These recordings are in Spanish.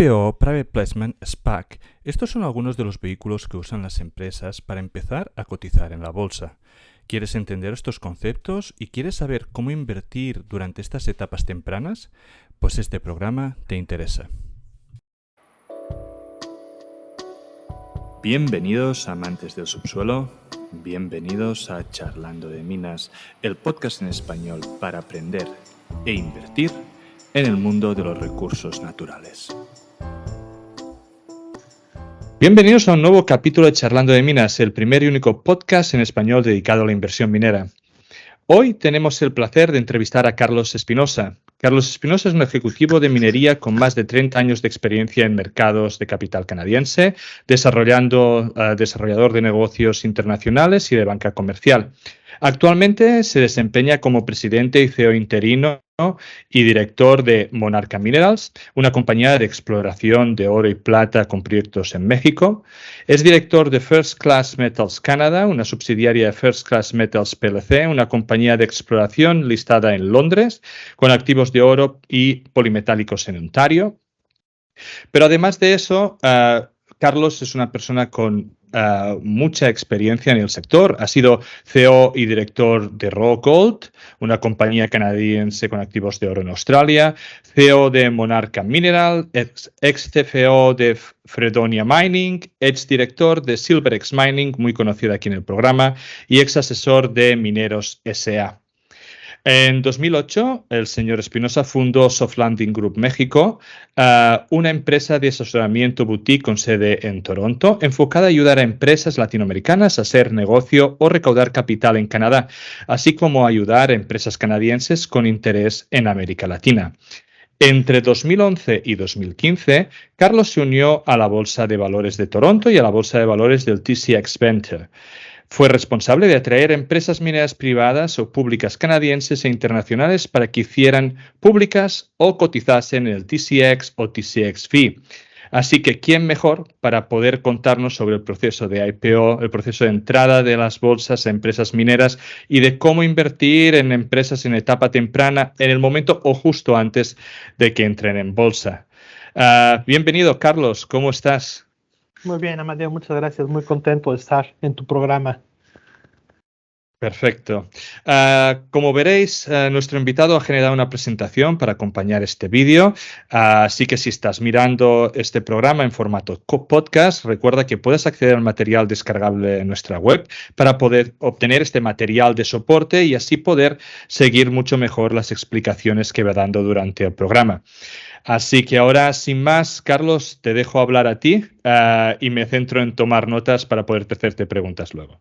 IPO, Private Placement, SPAC. Estos son algunos de los vehículos que usan las empresas para empezar a cotizar en la bolsa. ¿Quieres entender estos conceptos y quieres saber cómo invertir durante estas etapas tempranas? Pues este programa te interesa. Bienvenidos amantes del subsuelo, bienvenidos a Charlando de Minas, el podcast en español para aprender e invertir en el mundo de los recursos naturales. Bienvenidos a un nuevo capítulo de Charlando de Minas, el primer y único podcast en español dedicado a la inversión minera. Hoy tenemos el placer de entrevistar a Carlos Espinosa. Carlos Espinosa es un ejecutivo de minería con más de 30 años de experiencia en mercados de capital canadiense, desarrollador de negocios internacionales y de banca comercial. Actualmente se desempeña como presidente y CEO interino y director de Monarca Minerals, una compañía de exploración de oro y plata con proyectos en México. Es director de First Class Metals Canada, una subsidiaria de First Class Metals PLC, una compañía de exploración listada en Londres, con activos de oro y polimetálicos en Ontario. Pero además de eso, Carlos es una persona con mucha experiencia en el sector. Ha sido CEO y director de Raw Gold, una compañía canadiense con activos de oro en Australia, CEO de Monarca Mineral, ex CFO de Fredonia Mining, ex director de Silverex Mining, muy conocida aquí en el programa, y ex asesor de Mineros S.A. En 2008, el señor Espinosa fundó Soft Landing Group México, una empresa de asesoramiento boutique con sede en Toronto, enfocada a ayudar a empresas latinoamericanas a hacer negocio o recaudar capital en Canadá, así como ayudar a empresas canadienses con interés en América Latina. Entre 2011 y 2015, Carlos se unió a la Bolsa de Valores de Toronto y a la Bolsa de Valores del TCX Venture. Fue responsable de atraer empresas mineras privadas o públicas canadienses e internacionales para que hicieran públicas o cotizasen en el TCX o TCXV. Así que, ¿quién mejor para poder contarnos sobre el proceso de IPO, el proceso de entrada de las bolsas a empresas mineras y de cómo invertir en empresas en etapa temprana, en el momento o justo antes de que entren en bolsa? Bienvenido, Carlos. ¿Cómo estás? Muy bien, Amadeo, muchas gracias. Muy contento de estar en tu programa. Perfecto. Como veréis, nuestro invitado ha generado una presentación para acompañar este vídeo, así que si estás mirando este programa en formato podcast, recuerda que puedes acceder al material descargable en nuestra web para poder obtener este material de soporte y así poder seguir mucho mejor las explicaciones que va dando durante el programa. Así que ahora, sin más, Carlos, te dejo hablar a ti y me centro en tomar notas para poder hacerte preguntas luego.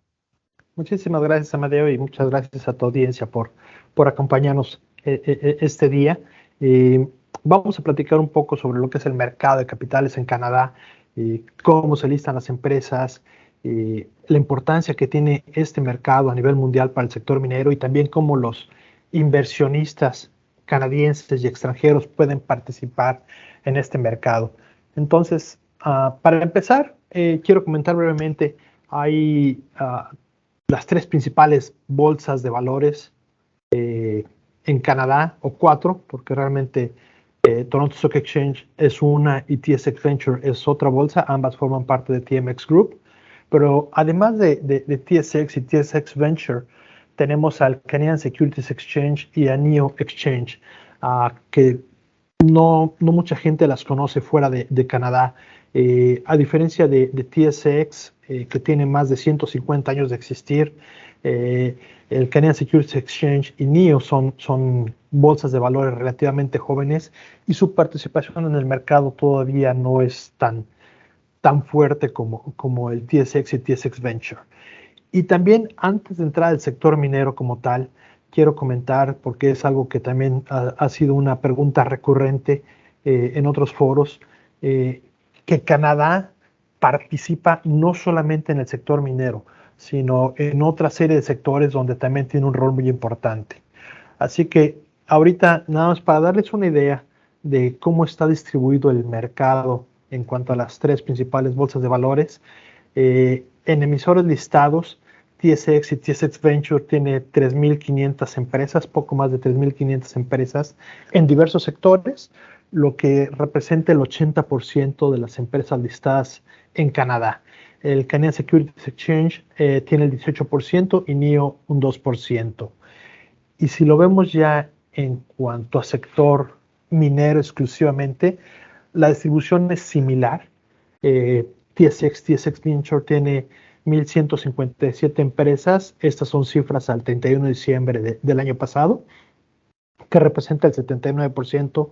Muchísimas gracias, Amadeo, y muchas gracias a tu audiencia por acompañarnos este día. Vamos a platicar un poco sobre lo que es el mercado de capitales en Canadá, cómo se listan las empresas, la importancia que tiene este mercado a nivel mundial para el sector minero y también cómo los inversionistas canadienses y extranjeros pueden participar en este mercado. Entonces, para empezar, quiero comentar brevemente, hay las tres principales bolsas de valores en Canadá, o cuatro, porque realmente Toronto Stock Exchange es una y TSX Venture es otra bolsa, ambas forman parte de TMX Group, pero además de TSX y TSX Venture, tenemos al Canadian Securities Exchange y a NEO Exchange, que no mucha gente las conoce fuera de Canadá. A diferencia de TSX, que tiene más de 150 años de existir, el Canadian Securities Exchange y NEO son bolsas de valores relativamente jóvenes y su participación en el mercado todavía no es tan fuerte como el TSX y TSX Venture. Y también, antes de entrar al sector minero como tal, quiero comentar, porque es algo que también ha sido una pregunta recurrente en otros foros, que Canadá participa no solamente en el sector minero, sino en otra serie de sectores donde también tiene un rol muy importante. Así que ahorita, nada más para darles una idea de cómo está distribuido el mercado en cuanto a las tres principales bolsas de valores, en emisores listados, TSX y TSX Venture tiene 3.500 empresas, poco más de 3.500 empresas en diversos sectores, lo que representa el 80% de las empresas listadas en Canadá. El Canadian Securities Exchange tiene el 18% y NIO un 2%. Y si lo vemos ya en cuanto a sector minero exclusivamente, la distribución es similar. TSX Venture tiene 1,157 empresas. Estas son cifras al 31 de diciembre del año pasado, que representa el 79%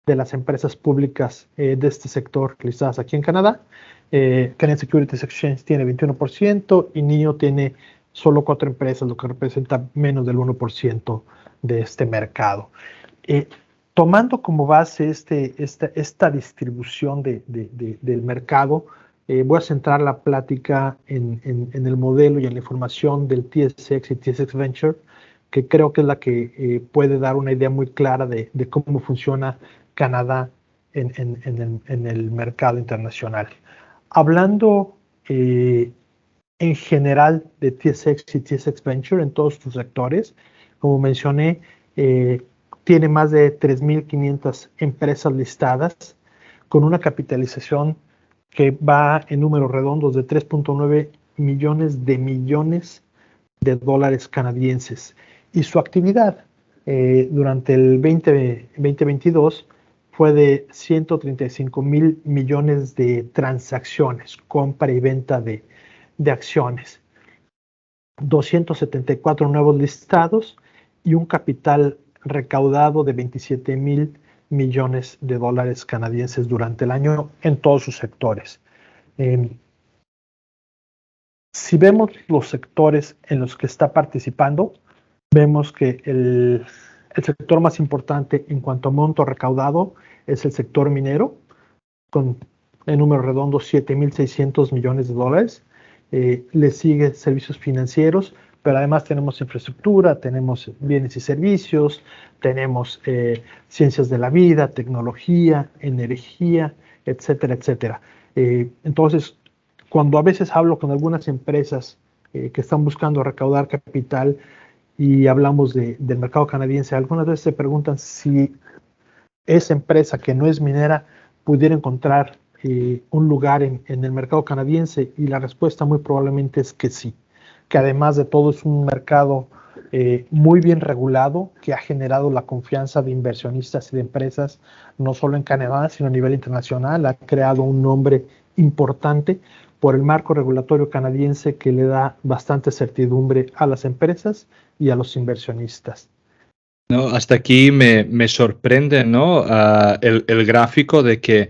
de las empresas públicas de este sector listadas aquí en Canadá. Canadian Securities Exchange tiene 21% y NIO tiene solo 4 empresas, lo que representa menos del 1% de este mercado. Tomando como base esta distribución del mercado, voy a centrar la plática en el modelo y en la información del TSX y TSX Venture, que creo que es la que puede dar una idea muy clara de cómo funciona Canadá en el mercado internacional. Hablando en general de TSX y TSX Venture en todos sus sectores, como mencioné, tiene más de 3,500 empresas listadas con una capitalización que va en números redondos de 3.9 millones de dólares canadienses. Y su actividad durante el 2022 fue de 135,000 millones de transacciones, compra y venta de acciones, 274 nuevos listados y un capital recaudado de 27,000 millones de dólares canadienses durante el año en todos sus sectores. Si vemos los sectores en los que está participando, vemos que el sector más importante en cuanto a monto recaudado es el sector minero, con en números redondos 7,600 millones de dólares. Le sigue servicios financieros, pero además tenemos infraestructura, tenemos bienes y servicios, tenemos ciencias de la vida, tecnología, energía, etcétera, etcétera. Entonces, cuando a veces hablo con algunas empresas que están buscando recaudar capital y hablamos del mercado canadiense, algunas veces se preguntan si esa empresa que no es minera pudiera encontrar un lugar en el mercado canadiense, y la respuesta muy probablemente es que sí, que además de todo es un mercado muy bien regulado, que ha generado la confianza de inversionistas y de empresas no solo en Canadá sino a nivel internacional. Ha creado un nombre importante por el marco regulatorio canadiense que le da bastante certidumbre a las empresas y a los inversionistas. No, hasta aquí me sorprende, ¿no? El gráfico de que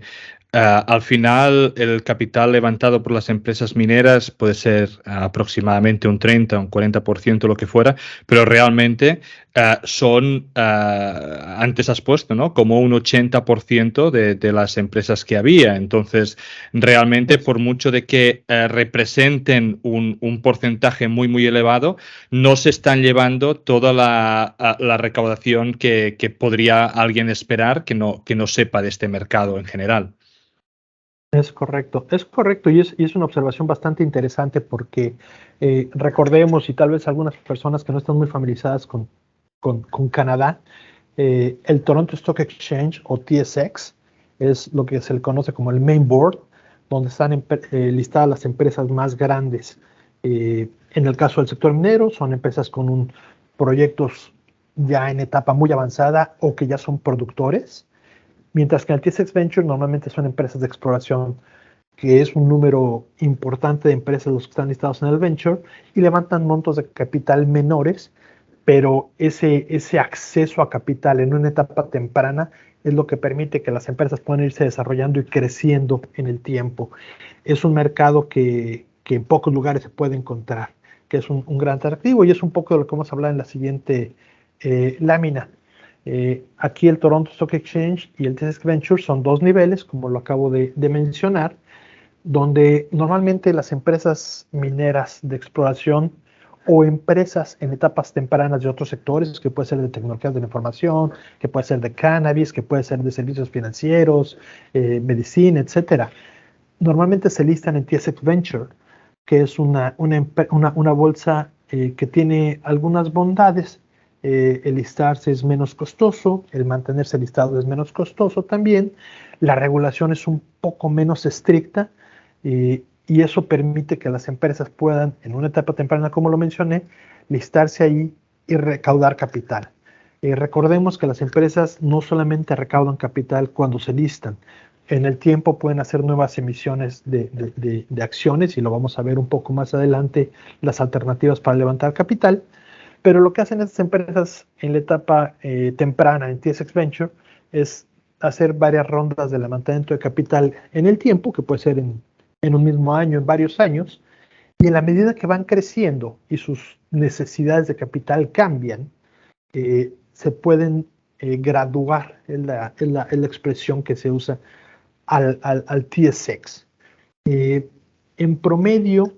al final el capital levantado por las empresas mineras puede ser aproximadamente un 30, un 40%, lo que fuera, pero realmente son, antes has puesto, ¿no? Como un 80% de las empresas que había. Entonces, realmente, por mucho de que representen un porcentaje muy, muy elevado, no se están llevando toda la recaudación que podría alguien esperar que no sepa de este mercado en general. Es correcto, y es una observación bastante interesante porque recordemos, y tal vez algunas personas que no están muy familiarizadas con Canadá, el Toronto Stock Exchange o TSX es lo que se le conoce como el main board, donde están listadas las empresas más grandes. En el caso del sector minero, son empresas con proyectos ya en etapa muy avanzada o que ya son productores. Mientras que en el TSX Venture normalmente son empresas de exploración, que es un número importante de empresas los que están listados en el Venture, y levantan montos de capital menores, pero ese acceso a capital en una etapa temprana es lo que permite que las empresas puedan irse desarrollando y creciendo en el tiempo. Es un mercado que en pocos lugares se puede encontrar, que es un gran atractivo, y es un poco de lo que vamos a hablar en la siguiente lámina. Aquí el Toronto Stock Exchange y el TSX Venture son dos niveles, como lo acabo de mencionar, donde normalmente las empresas mineras de exploración o empresas en etapas tempranas de otros sectores, que puede ser de tecnologías de la información, que puede ser de cannabis, que puede ser de servicios financieros, medicina, etcétera, normalmente se listan en TSX Venture, que es una bolsa que tiene algunas bondades el listarse es menos costoso, el mantenerse listado es menos costoso también, la regulación es un poco menos estricta y eso permite que las empresas puedan, en una etapa temprana, como lo mencioné, listarse ahí y recaudar capital. Recordemos que las empresas no solamente recaudan capital cuando se listan, en el tiempo pueden hacer nuevas emisiones de acciones y lo vamos a ver un poco más adelante, las alternativas para levantar capital, pero lo que hacen estas empresas en la etapa temprana en TSX Venture es hacer varias rondas de levantamiento de capital en el tiempo, que puede ser en un mismo año, en varios años, y en la medida que van creciendo y sus necesidades de capital cambian, se pueden graduar, es la expresión que se usa al TSX. En promedio,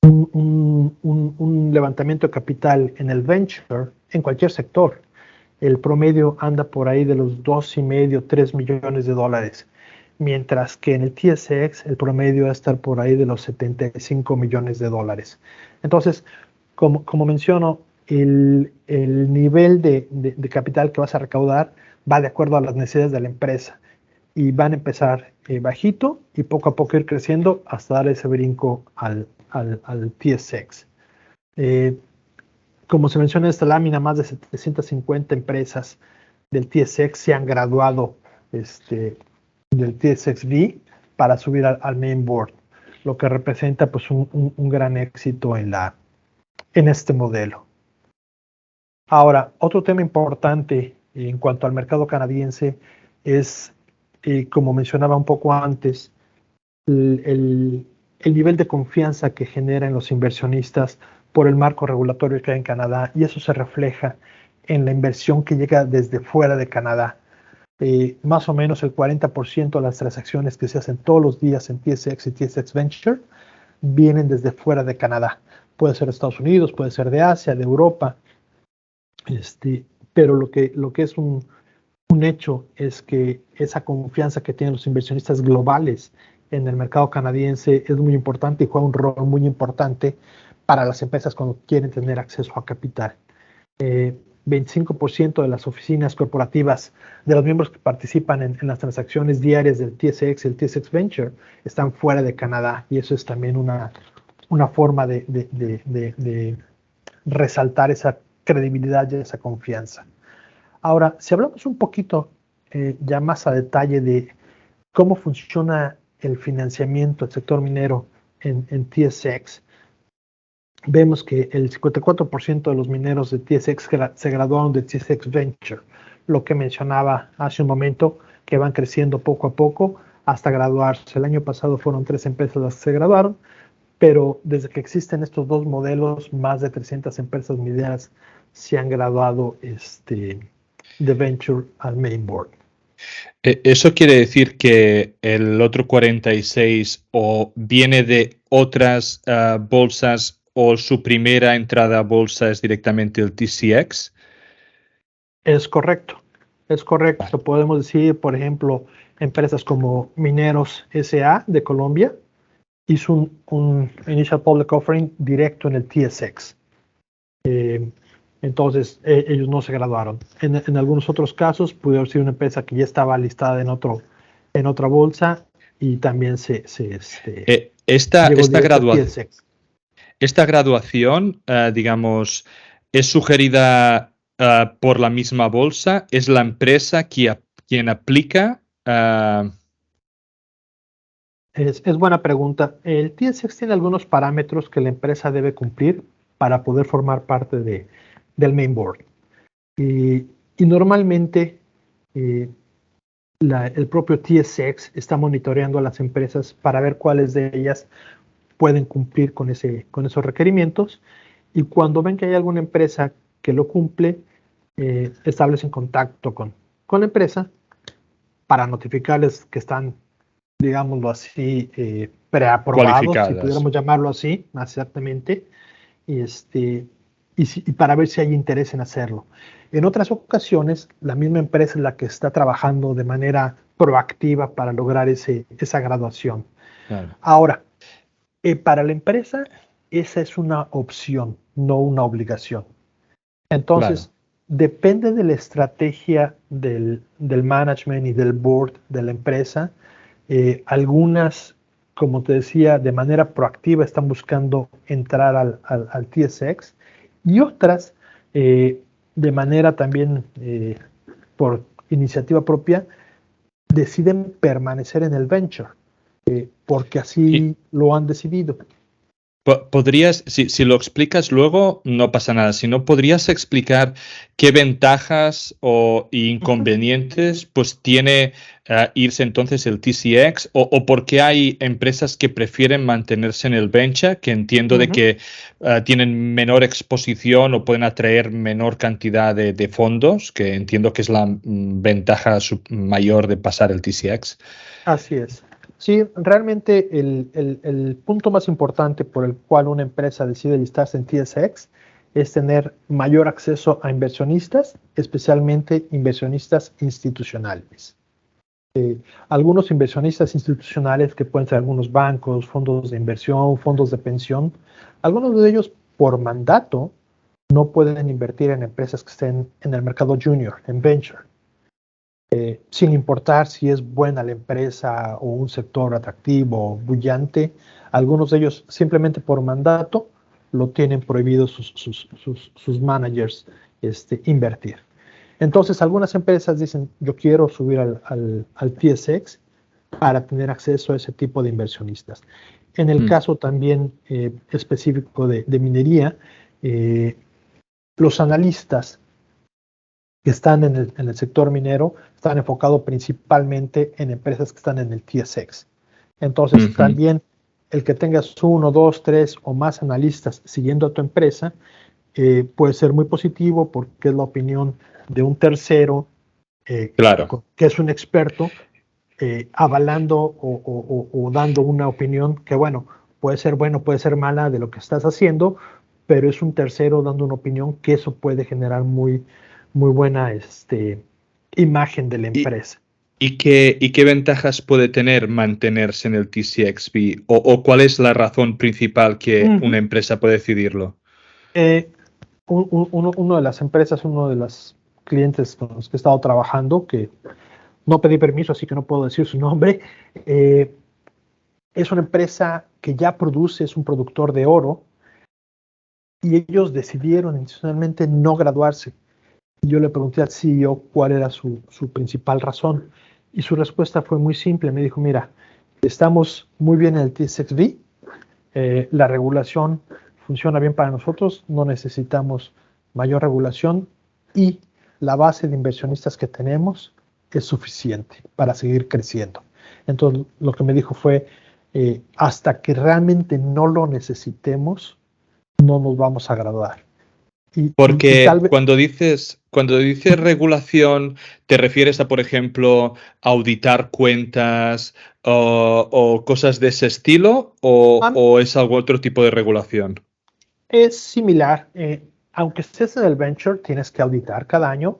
un levantamiento de capital en el venture, en cualquier sector, el promedio anda por ahí de los 2,5, 3 millones de dólares, mientras que en el TSX el promedio va a estar por ahí de los 75 millones de dólares. Entonces, como menciono, el nivel de capital que vas a recaudar va de acuerdo a las necesidades de la empresa y van a empezar bajito y poco a poco ir creciendo hasta dar ese brinco al TSX. Como se menciona en esta lámina, más de 750 empresas del TSX se han graduado del TSXV para subir al main board, lo que representa pues un gran éxito en este modelo. Ahora, otro tema importante en cuanto al mercado canadiense es, como mencionaba un poco antes, el nivel de confianza que generan los inversionistas por el marco regulatorio que hay en Canadá, y eso se refleja en la inversión que llega desde fuera de Canadá. Más o menos el 40% de las transacciones que se hacen todos los días en TSX y TSX Venture vienen desde fuera de Canadá. Puede ser de Estados Unidos, puede ser de Asia, de Europa, pero lo que es un hecho es que esa confianza que tienen los inversionistas globales en el mercado canadiense es muy importante y juega un rol muy importante para las empresas cuando quieren tener acceso a capital. 25% de las oficinas corporativas de los miembros que participan en las transacciones diarias del TSX y el TSX Venture están fuera de Canadá, y eso es también una forma de resaltar esa credibilidad y esa confianza. Ahora, si hablamos un poquito ya más a detalle de cómo funciona el financiamiento del sector minero en TSX, vemos que el 54% de los mineros de TSX se graduaron de TSX Venture, lo que mencionaba hace un momento, que van creciendo poco a poco hasta graduarse. El año pasado fueron 3 empresas las que se graduaron, pero desde que existen estos dos modelos, más de 300 empresas mineras se han graduado de Venture al Main Board. ¿Eso quiere decir que el otro 46 o viene de otras bolsas o su primera entrada a bolsa es directamente el TCX? Es correcto. Vale. Podemos decir, por ejemplo, empresas como Mineros S.A. de Colombia hizo un Initial Public Offering directo en el TSX. Entonces, ellos no se graduaron. En algunos otros casos, pudo haber sido una empresa que ya estaba listada en otra bolsa y también esta graduación, digamos, es sugerida por la misma bolsa. ¿Es la empresa quien aplica? Es buena pregunta. El TSX tiene algunos parámetros que la empresa debe cumplir para poder formar parte del main board. Y normalmente el propio TSX está monitoreando a las empresas para ver cuáles de ellas pueden cumplir con esos requerimientos, y cuando ven que hay alguna empresa que lo cumple, establecen contacto con la empresa para notificarles que están, digámoslo así, preaprobados, si pudiéramos llamarlo así, exactamente, y para ver si hay interés en hacerlo. En otras ocasiones, la misma empresa es la que está trabajando de manera proactiva para lograr esa graduación. Claro. Ahora, para la empresa, esa es una opción, no una obligación. Entonces, Claro. depende de la estrategia del management y del board de la empresa. Algunas, como te decía, de manera proactiva están buscando entrar al TSX y otras, de manera también por iniciativa propia, deciden permanecer en el venture, porque Y, así lo han decidido. ¿Podrías, si lo explicas luego, no pasa nada, si no, podrías explicar qué ventajas o inconvenientes pues tiene irse entonces el TCX o por qué hay empresas que prefieren mantenerse en el venture, que entiendo de Ujú. que tienen menor exposición o pueden atraer menor cantidad de fondos, que entiendo que es la ventaja mayor de pasar el TCX. Así es. Sí, realmente el punto más importante por el cual una empresa decide listarse en TSX es tener mayor acceso a inversionistas, especialmente inversionistas institucionales. Algunos inversionistas institucionales, que pueden ser algunos bancos, fondos de inversión, fondos de pensión, algunos de ellos por mandato no pueden invertir en empresas que estén en el mercado junior, en venture. Sin importar si es buena la empresa o un sector atractivo o bullante, algunos de ellos simplemente por mandato lo tienen prohibido sus managers invertir. Entonces, algunas empresas dicen, yo quiero subir al TSX para tener acceso a ese tipo de inversionistas. En el Mm. caso también específico de minería, eh, los analistas que están en el sector minero están enfocados principalmente en empresas que están en el TSX. Entonces, Ujú. también el que tengas uno, dos, tres o más analistas siguiendo a tu empresa puede ser muy positivo porque es la opinión de un tercero Claro. que es un experto avalando o dando una opinión que, bueno, puede ser mala de lo que estás haciendo, pero es un tercero dando una opinión que eso puede generar muy buena imagen de la Y, empresa. ¿Y qué ventajas puede tener mantenerse en el TCXB? ¿O cuál es la razón principal que Uh una -huh. empresa puede decidirlo? Uno de las empresas, uno de los clientes con los que he estado trabajando, que no pedí permiso, así que no puedo decir su nombre, es una empresa que ya produce, es un productor de oro, y ellos decidieron intencionalmente no graduarse. Y yo le pregunté al CEO cuál era su principal razón. Y su respuesta fue muy simple. Me dijo, mira, estamos muy bien en el TSXV, la regulación funciona bien para nosotros, no necesitamos mayor regulación y la base de inversionistas que tenemos es suficiente para seguir creciendo. Entonces, lo que me dijo fue, hasta que realmente no lo necesitemos, no nos vamos a graduar. Y tal Porque vez, cuando dices regulación, ¿te refieres a, por ejemplo, auditar cuentas o cosas de ese estilo? ¿O es algo otro tipo de regulación? es similar. Aunque estés en el venture, tienes que auditar cada año,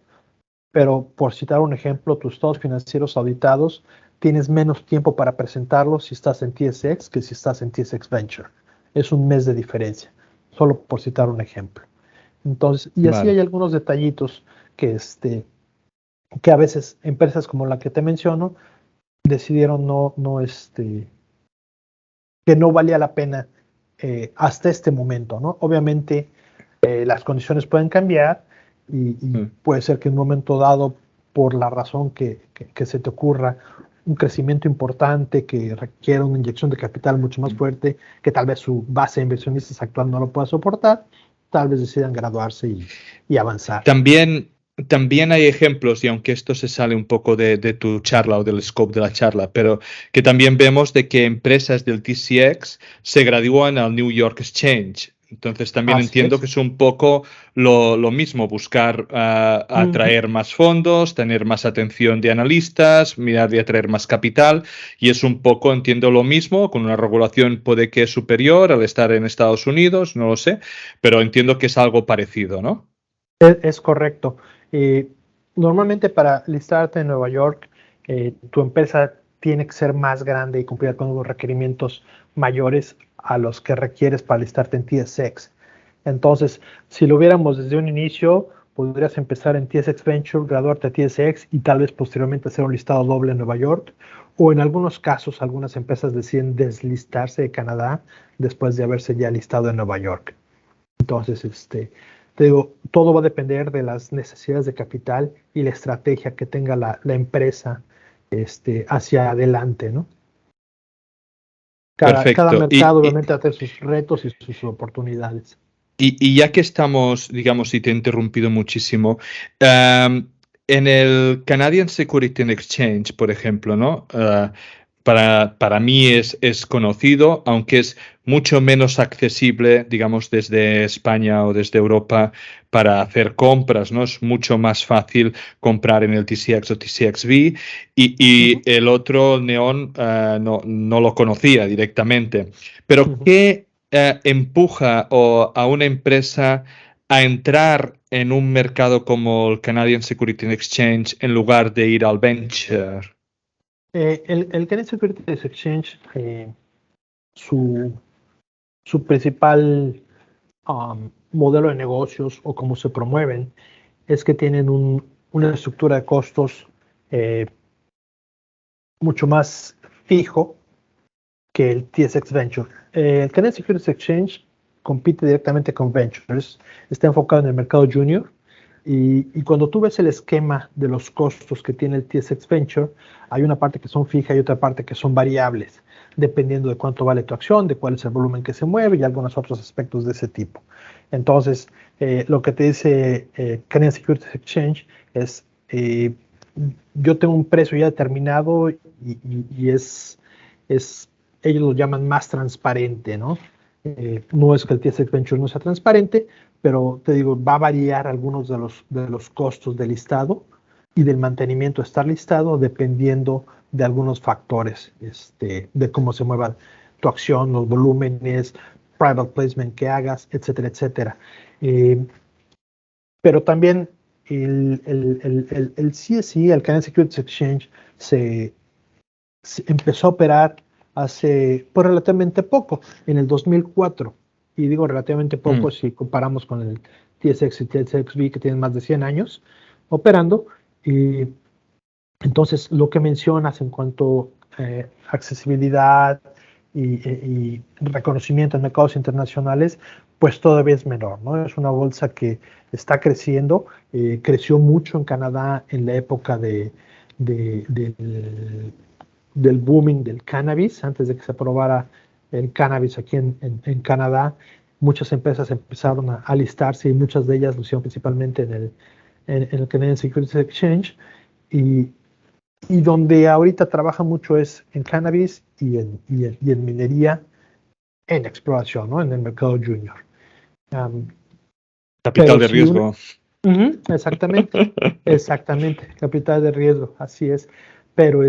pero por citar un ejemplo, tus estados financieros auditados, tienes menos tiempo para presentarlos si estás en TSX que si estás en TSX Venture. Es un mes de diferencia, solo por citar un ejemplo. Entonces, y así Vale. hay algunos detallitos que, que a veces empresas como la que te menciono decidieron que no valía la pena hasta este momento, ¿no? Obviamente las condiciones pueden cambiar y Mm. puede ser que en un momento dado, por la razón que se te ocurra, un crecimiento importante que requiere una inyección de capital mucho más fuerte, que tal vez su base de inversionistas actual no lo pueda soportar, tal vez decidan graduarse y avanzar. También hay ejemplos, y aunque esto se sale un poco de tu charla o del scope de la charla, pero que también vemos de que empresas del TCX se gradúan al New York Exchange. Entonces también Así entiendo que es. es un poco lo mismo, buscar Uh -huh. atraer más fondos, tener más atención de analistas, mirar de atraer más capital, y es un poco, entiendo lo mismo, con una regulación puede que es superior al estar en Estados Unidos, no lo sé, pero entiendo que es algo parecido, ¿no? Es correcto. Eh, Normalmente para listarte en Nueva York, tu empresa tiene que ser más grande y cumplir con los requerimientos mayores a los que requieres para listarte en TSX. Entonces, si lo viéramos desde un inicio, podrías empezar en TSX Venture, graduarte a TSX y tal vez posteriormente hacer un listado doble en Nueva York. O en algunos casos, algunas empresas deciden deslistarse de Canadá después de haberse ya listado en Nueva York. Entonces, te digo, todo va a depender de las necesidades de capital y la estrategia que tenga la empresa hacia adelante, ¿no? Cada Perfecto. mercado obviamente va a tener sus retos y sus oportunidades. Y ya que estamos, digamos, y te he interrumpido muchísimo, en el Canadian Security and Exchange, por ejemplo, ¿no? Para mí es conocido, aunque es mucho menos accesible, digamos, desde España o desde Europa para hacer compras, ¿no? Es mucho más fácil comprar en el TCX o TCXV y el otro, Neon, no lo conocía directamente. Pero, ¿qué empuja a una empresa a entrar en un mercado como el Canadian Security and Exchange en lugar de ir al venture? El Canadian Securities Exchange, su principal modelo de negocios o cómo se promueven es que tienen una estructura de costos mucho más fijo que el TSX Venture. El Canadian Securities Exchange compite directamente con Ventures, está enfocado en el mercado junior y cuando tú ves el esquema de los costos que tiene el TSX Venture, hay una parte que son fijas y otra parte que son variables, dependiendo de cuánto vale tu acción, de cuál es el volumen que se mueve y algunos otros aspectos de ese tipo. Entonces, lo que te dice Canadian Securities Exchange es, yo tengo un precio ya determinado y es, ellos lo llaman más transparente, ¿no? No es que el TSX Venture no sea transparente, pero te digo, va a variar algunos de los costos del listado y del mantenimiento de estar listado dependiendo de algunos factores, de cómo se mueva tu acción, los volúmenes, private placement que hagas, etcétera, etcétera. Pero también el CSE, el Canadian Securities Exchange, se empezó a operar hace pues, relativamente poco, en el 2004. Y digo relativamente poco si comparamos con el TSX y TSXV que tienen más de 100 años operando. Y entonces lo que mencionas en cuanto a accesibilidad y reconocimiento en mercados internacionales, pues todavía es menor, ¿no? Es una bolsa que está creciendo, creció mucho en Canadá en la época del booming del cannabis, antes de que se aprobara el cannabis aquí en Canadá. Muchas empresas empezaron a listarse y muchas de ellas lo hicieron principalmente en el Canadian Securities Exchange. Y donde ahorita trabaja mucho es en cannabis y en minería, en exploración, ¿no? En el mercado junior. Capital de riesgo. Exactamente, exactamente, capital de riesgo, así es. Pero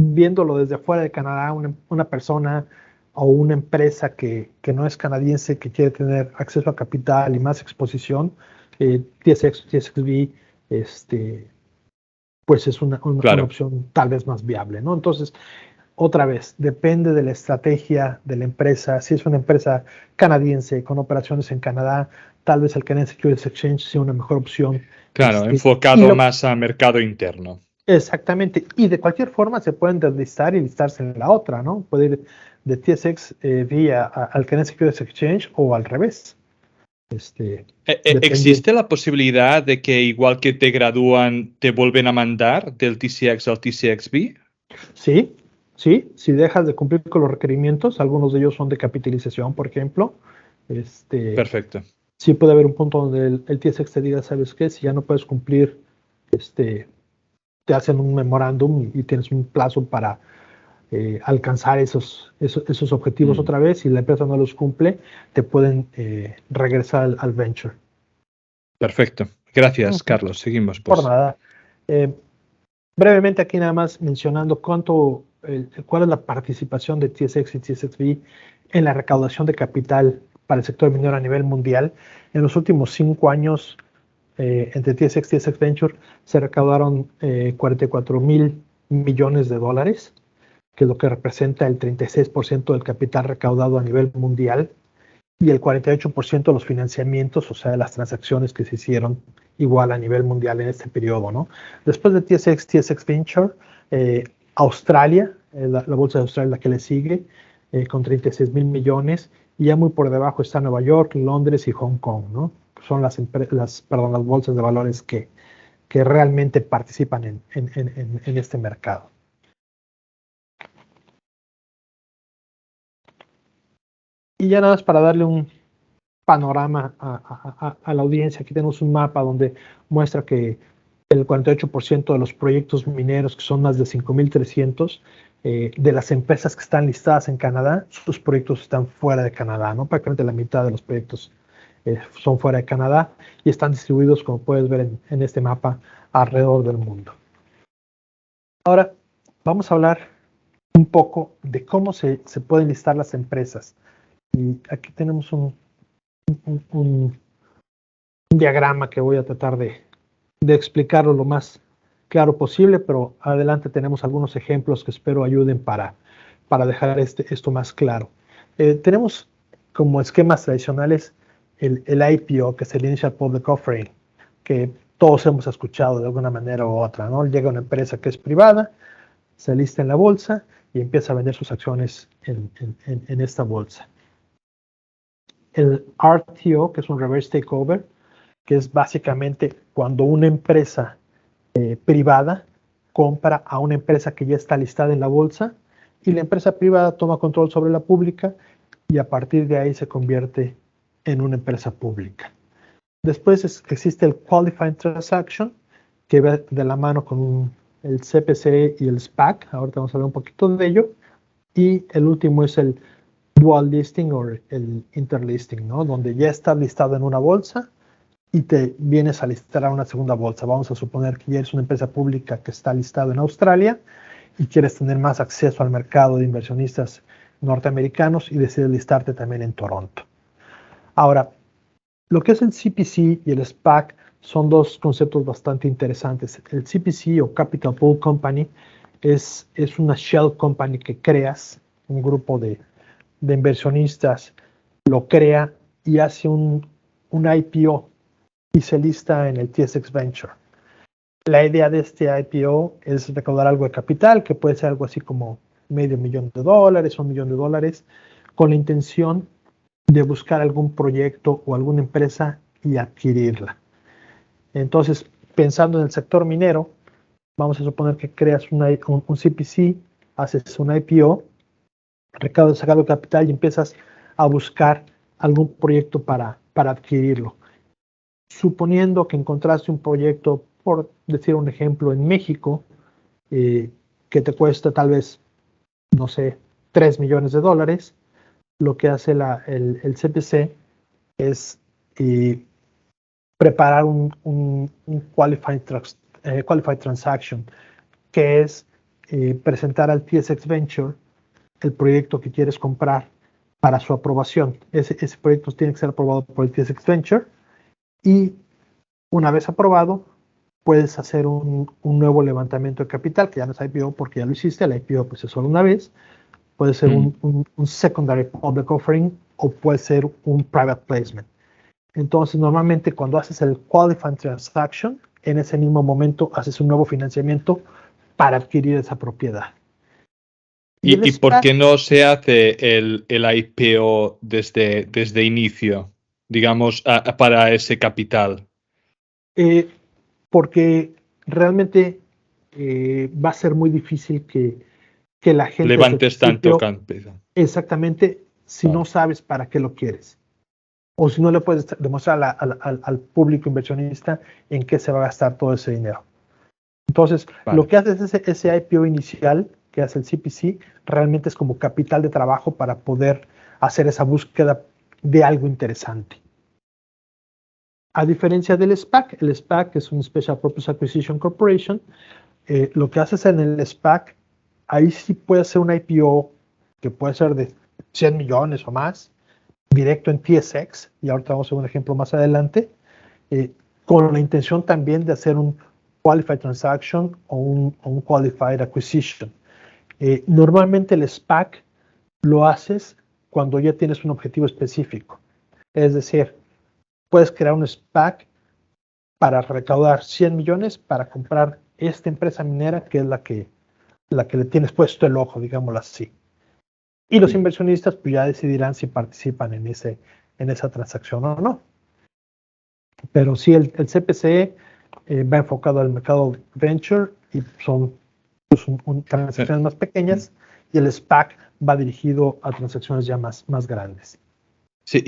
viéndolo desde fuera de Canadá, una persona o una empresa que no es canadiense, que quiere tener acceso a capital y más exposición, TSX, TSXV, pues es una opción tal vez más viable, ¿no? Entonces, otra vez, depende de la estrategia de la empresa. Si es una empresa canadiense con operaciones en Canadá, tal vez el Canadian Securities Exchange sea una mejor opción. Claro, enfocado más a mercado interno. Exactamente. Y de cualquier forma se pueden deslistar y listarse en la otra, ¿no? Puede ir de TSX vía al Canadian Securities Exchange o al revés. ¿Existe la posibilidad de que igual que te gradúan, te vuelven a mandar del TCX al TCXV? Sí, si dejas de cumplir con los requerimientos, algunos de ellos son de capitalización, por ejemplo. Perfecto. Sí puede haber un punto donde el TSX te diga, ¿sabes qué? Si ya no puedes cumplir, te hacen un memorándum y tienes un plazo para alcanzar esos objetivos otra vez. Si la empresa no los cumple, te pueden regresar al venture. Perfecto. Gracias, Carlos. Seguimos. Pues. Por nada. Brevemente aquí nada más mencionando cuál es la participación de TSX y TSXV en la recaudación de capital para el sector minero a nivel mundial. En los últimos 5 años, entre TSX y TSX Venture, se recaudaron 44,000 millones de dólares, que es lo que representa el 36% del capital recaudado a nivel mundial. y el 48% de los financiamientos, o sea, de las transacciones que se hicieron igual a nivel mundial en este periodo, ¿no? Después de TSX Venture, Australia, la bolsa de Australia es la que le sigue, con 36 mil millones, y ya muy por debajo está Nueva York, Londres y Hong Kong, ¿no? Son las bolsas de valores que realmente participan en este mercado. Y ya nada más para darle un panorama a la audiencia, aquí tenemos un mapa donde muestra que el 48% de los proyectos mineros, que son más de 5,300, de las empresas que están listadas en Canadá, sus proyectos están fuera de Canadá, ¿no? Prácticamente la mitad de los proyectos son fuera de Canadá y están distribuidos, como puedes ver en este mapa, alrededor del mundo. Ahora, vamos a hablar un poco de cómo se pueden listar las empresas. Y aquí tenemos un diagrama que voy a tratar de explicarlo lo más claro posible, pero adelante tenemos algunos ejemplos que espero ayuden para dejar esto más claro. Tenemos como esquemas tradicionales el IPO, que es el Initial Public Offering, que todos hemos escuchado de alguna manera u otra, ¿no? Llega una empresa que es privada, se lista en la bolsa y empieza a vender sus acciones en esta bolsa. El RTO, que es un Reverse Takeover, que es básicamente cuando una empresa privada compra a una empresa que ya está listada en la bolsa y la empresa privada toma control sobre la pública y a partir de ahí se convierte en una empresa pública. Después existe el Qualifying Transaction, que va de la mano con el CPC y el SPAC. Ahorita vamos a hablar un poquito de ello. Y el último es el Dual Listing o el Interlisting, ¿no? Donde ya estás listado en una bolsa y te vienes a listar a una segunda bolsa. Vamos a suponer que ya eres una empresa pública que está listado en Australia y quieres tener más acceso al mercado de inversionistas norteamericanos y decides listarte también en Toronto. Ahora, lo que es el CPC y el SPAC son dos conceptos bastante interesantes. El CPC o Capital Pool Company es una shell company que creas, un grupo de inversionistas lo crea y hace un IPO y se lista en el TSX Venture. La idea de este IPO es recaudar algo de capital, que puede ser algo así como $500,000 o $1 millón, con la intención de buscar algún proyecto o alguna empresa y adquirirla. Entonces, pensando en el sector minero, vamos a suponer que creas un CPC, haces un IPO, recaudas algo de capital y empiezas a buscar algún proyecto para adquirirlo. Suponiendo que encontraste un proyecto, por decir un ejemplo, en México, que te cuesta tal vez, no sé, $3 millones, lo que hace el CPC es preparar un qualified Transaction, que es presentar al TSX Venture el proyecto que quieres comprar para su aprobación. Ese proyecto tiene que ser aprobado por el TSX Venture y una vez aprobado puedes hacer un nuevo levantamiento de capital, que ya no es IPO porque ya lo hiciste. El IPO pues es solo una vez. Puede ser un Secondary Public Offering o puede ser un Private Placement. Entonces, normalmente cuando haces el Qualifying Transaction, en ese mismo momento haces un nuevo financiamiento para adquirir esa propiedad. ¿Y por qué no se hace el IPO desde inicio, digamos, para ese capital? Porque realmente va a ser muy difícil que la gente levantes tanto capital. Exactamente, si no sabes para qué lo quieres. O si no le puedes demostrar al público inversionista en qué se va a gastar todo ese dinero. Entonces, lo que hace es ese IPO inicial que hace el CPC, realmente es como capital de trabajo para poder hacer esa búsqueda de algo interesante. A diferencia del SPAC, el SPAC es un Special Purpose Acquisition Corporation. Lo que haces en el SPAC, ahí sí puede ser un IPO que puede ser de 100 millones o más, directo en TSX, y ahorita vamos a ver un ejemplo más adelante, con la intención también de hacer un Qualified Transaction o un Qualified Acquisition. Normalmente el SPAC lo haces cuando ya tienes un objetivo específico. Es decir, puedes crear un SPAC para recaudar 100 millones para comprar esta empresa minera que es la que le tienes puesto el ojo, digámoslo así. Y los inversionistas pues ya decidirán si participan en esa transacción o no. Pero sí, el CPC va enfocado al mercado venture y son pues, transacciones más pequeñas, y el SPAC va dirigido a transacciones ya más grandes. Sí,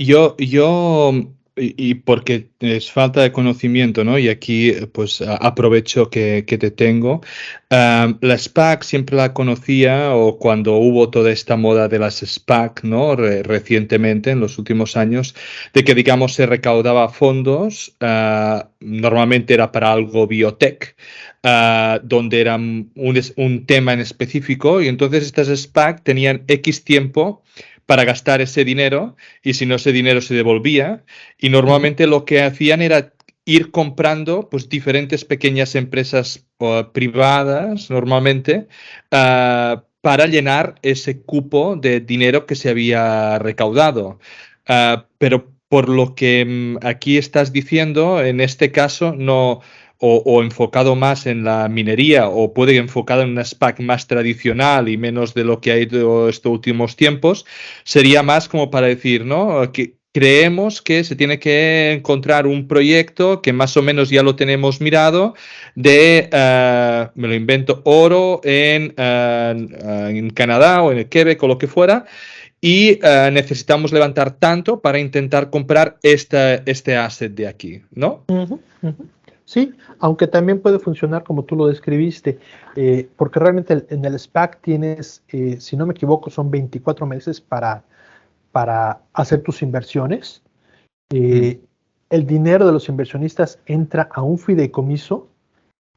y porque es falta de conocimiento, ¿no? Y aquí, pues, aprovecho que te tengo. La SPAC siempre la conocía, o cuando hubo toda esta moda de las SPAC, ¿no? Recientemente, en los últimos años, de que, digamos, se recaudaba fondos, normalmente era para algo biotech, donde era un tema en específico, y entonces estas SPAC tenían X tiempo para gastar ese dinero, y si no, ese dinero se devolvía, y normalmente lo que hacían era ir comprando pues diferentes pequeñas empresas privadas normalmente, para llenar ese cupo de dinero que se había recaudado. Pero por lo que aquí estás diciendo, en este caso no, o enfocado más en la minería, o puede enfocado en una SPAC más tradicional y menos de lo que ha ido estos últimos tiempos, sería más como para decir, ¿no? Que creemos que se tiene que encontrar un proyecto que más o menos ya lo tenemos mirado, de, me lo invento, oro en Canadá o en el Quebec o lo que fuera, y necesitamos levantar tanto para intentar comprar este asset de aquí, ¿no? Sí, aunque también puede funcionar como tú lo describiste, porque realmente en el SPAC tienes, si no me equivoco, son 24 meses para hacer tus inversiones. El dinero de los inversionistas entra a un fideicomiso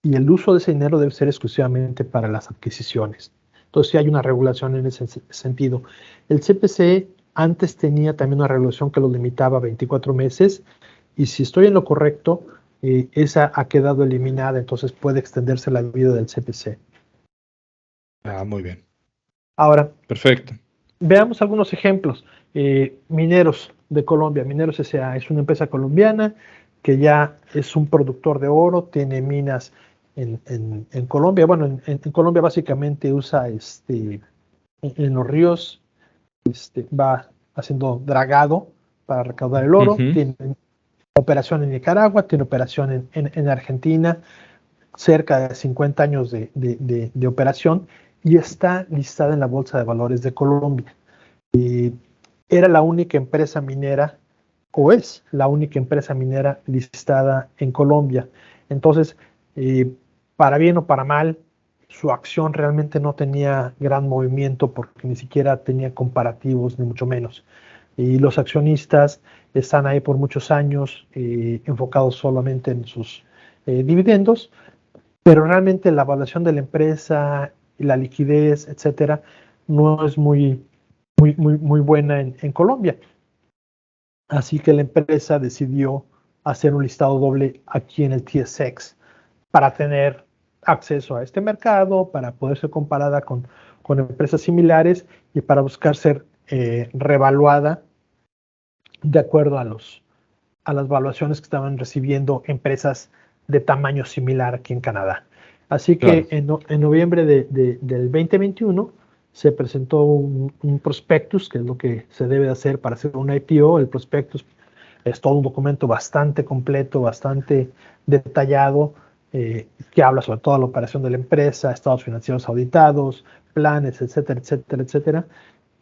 y el uso de ese dinero debe ser exclusivamente para las adquisiciones. Entonces sí hay una regulación en ese sentido. El CPC antes tenía también una regulación que lo limitaba a 24 meses, y si estoy en lo correcto, esa ha quedado eliminada, entonces puede extenderse la vida del CPC. Muy bien. Ahora, perfecto. Veamos algunos ejemplos. Mineros de Colombia. Mineros S.A. es una empresa colombiana que ya es un productor de oro, tiene minas en Colombia. Bueno, en Colombia básicamente usa en los ríos, va haciendo dragado para recaudar el oro. Tiene operación en Nicaragua, tiene operación en Argentina, cerca de 50 años de operación, y está listada en la Bolsa de Valores de Colombia. Era la única empresa minera, o es la única empresa minera listada en Colombia. Entonces, para bien o para mal, su acción realmente no tenía gran movimiento, porque ni siquiera tenía comparativos, ni mucho menos. Y los accionistas están ahí por muchos años, enfocados solamente en sus dividendos, pero realmente la evaluación de la empresa y la liquidez, etcétera, no es muy buena en Colombia. Así que la empresa decidió hacer un listado doble aquí en el TSX para tener acceso a este mercado, para poder ser comparada con empresas similares y para buscar ser revaluada de acuerdo a las valuaciones que estaban recibiendo empresas de tamaño similar aquí en Canadá. Así que en noviembre del 2021 se presentó un prospectus, que es lo que se debe hacer para hacer un IPO. El prospectus es todo un documento bastante completo, bastante detallado, que habla sobre toda la operación de la empresa, estados financieros auditados, planes, etcétera, etcétera, etcétera.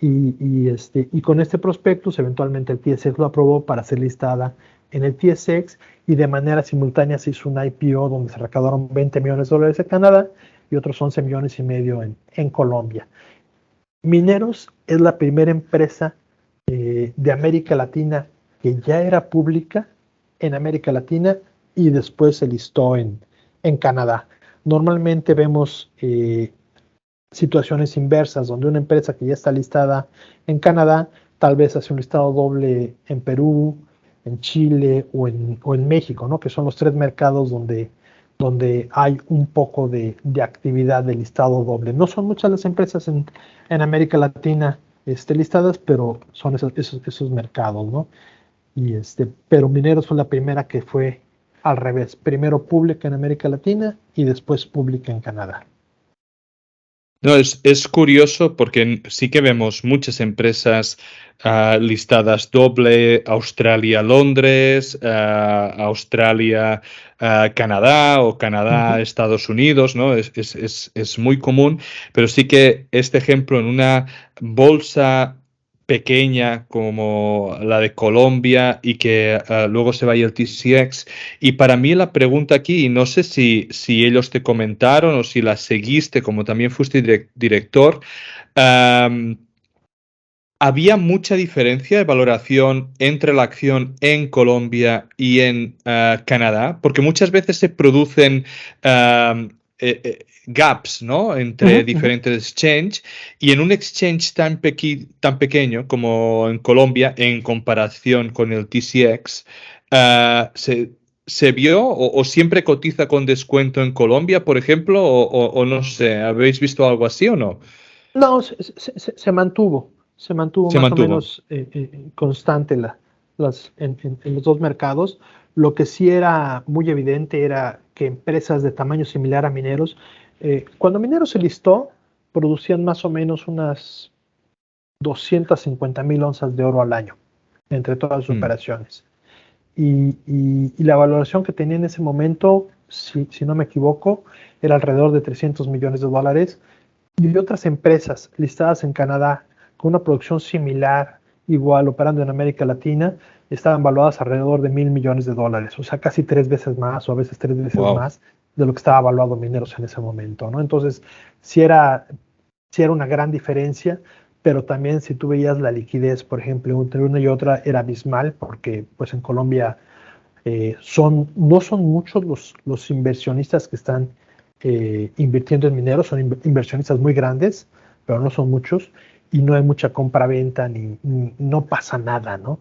Y con este prospectus, eventualmente el TSX lo aprobó para ser listada en el TSX, y de manera simultánea se hizo un IPO donde se recaudaron $20 millones en Canadá y otros 11 millones y medio en Colombia. Mineros es la primera empresa de América Latina que ya era pública en América Latina y después se listó en Canadá. Normalmente vemos situaciones inversas, donde una empresa que ya está listada en Canadá tal vez hace un listado doble en Perú, en Chile o en México, ¿no? Que son los 3 mercados donde hay un poco de actividad de listado doble. No son muchas las empresas en América Latina listadas, pero son esos mercados, ¿no? Pero Mineros fue la primera que fue al revés, primero pública en América Latina y después pública en Canadá. No, es curioso porque sí que vemos muchas empresas listadas doble, Australia-Londres, Australia-Canadá o Ujú. Canadá-Estados Unidos, ¿no? Es muy común, pero sí que este ejemplo en una bolsa pequeña como la de Colombia y que luego se vaya el TCX. Y para mí la pregunta aquí, y no sé si ellos te comentaron o si la seguiste, como también fuiste director, um, ¿había mucha diferencia de valoración entre la acción en Colombia y en Canadá? Porque muchas veces se producen gaps, ¿no? Entre Ujú, ujú. diferentes exchanges y en un exchange tan pequeño como en Colombia, en comparación con el TCX, ¿se vio o siempre cotiza con descuento en Colombia, por ejemplo? O no sé, ¿habéis visto algo así o no? No, se mantuvo Se más o mantuvo. menos constante en los dos mercados. Lo que sí era muy evidente era que empresas de tamaño similar a Mineros, cuando Mineros se listó, producían más o menos unas 250,000 onzas de oro al año entre todas sus Mm. operaciones. Y la valoración que tenía en ese momento, si no me equivoco, era alrededor de 300 millones de dólares. Y otras empresas listadas en Canadá con una producción similar, igual operando en América Latina, estaban valuadas alrededor de 1,000 millones de dólares, o sea, casi 3 veces más o a veces 3 veces Wow. más de lo que estaba valuado Mineros en ese momento, ¿no? Entonces, sí era una gran diferencia, pero también si tú veías la liquidez, por ejemplo, entre una y otra era abismal, porque pues en Colombia no son muchos los inversionistas que están invirtiendo en mineros, son inversionistas muy grandes, pero no son muchos, y no hay mucha compra-venta, ni no pasa nada, ¿no?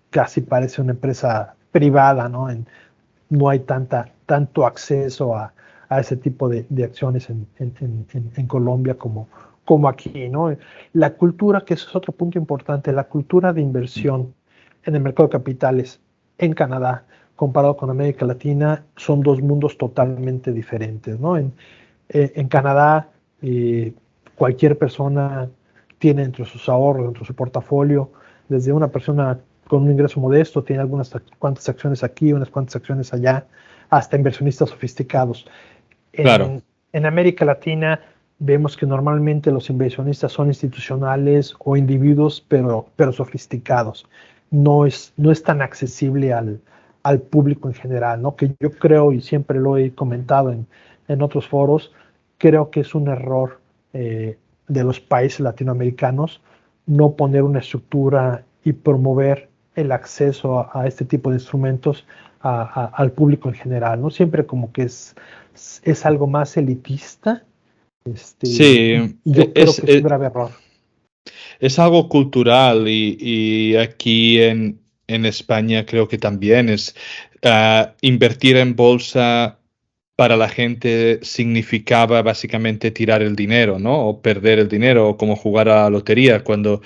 Casi parece una empresa privada, ¿no? No hay tanto acceso a ese tipo de acciones en Colombia como aquí, ¿no? La cultura, que eso es otro punto importante, la cultura de inversión en el mercado de capitales en Canadá comparado con América Latina son dos mundos totalmente diferentes, ¿no? En Canadá, cualquier persona tiene entre sus ahorros, entre su portafolio, desde una persona con un ingreso modesto, tiene algunas cuantas acciones aquí, unas cuantas acciones allá, hasta inversionistas sofisticados. Claro. En América Latina vemos que normalmente los inversionistas son institucionales o individuos, pero sofisticados. No es tan accesible al público en general, ¿no? Que yo creo, y siempre lo he comentado en otros foros, creo que es un error de los países latinoamericanos no poner una estructura y promover el acceso a este tipo de instrumentos al público en general, ¿no? Siempre como que es algo más elitista, Sí, y yo creo que es un grave error. es algo cultural y aquí en España creo que también es invertir en bolsa para la gente significaba básicamente tirar el dinero, ¿no? O perder el dinero, o como jugar a la lotería, cuando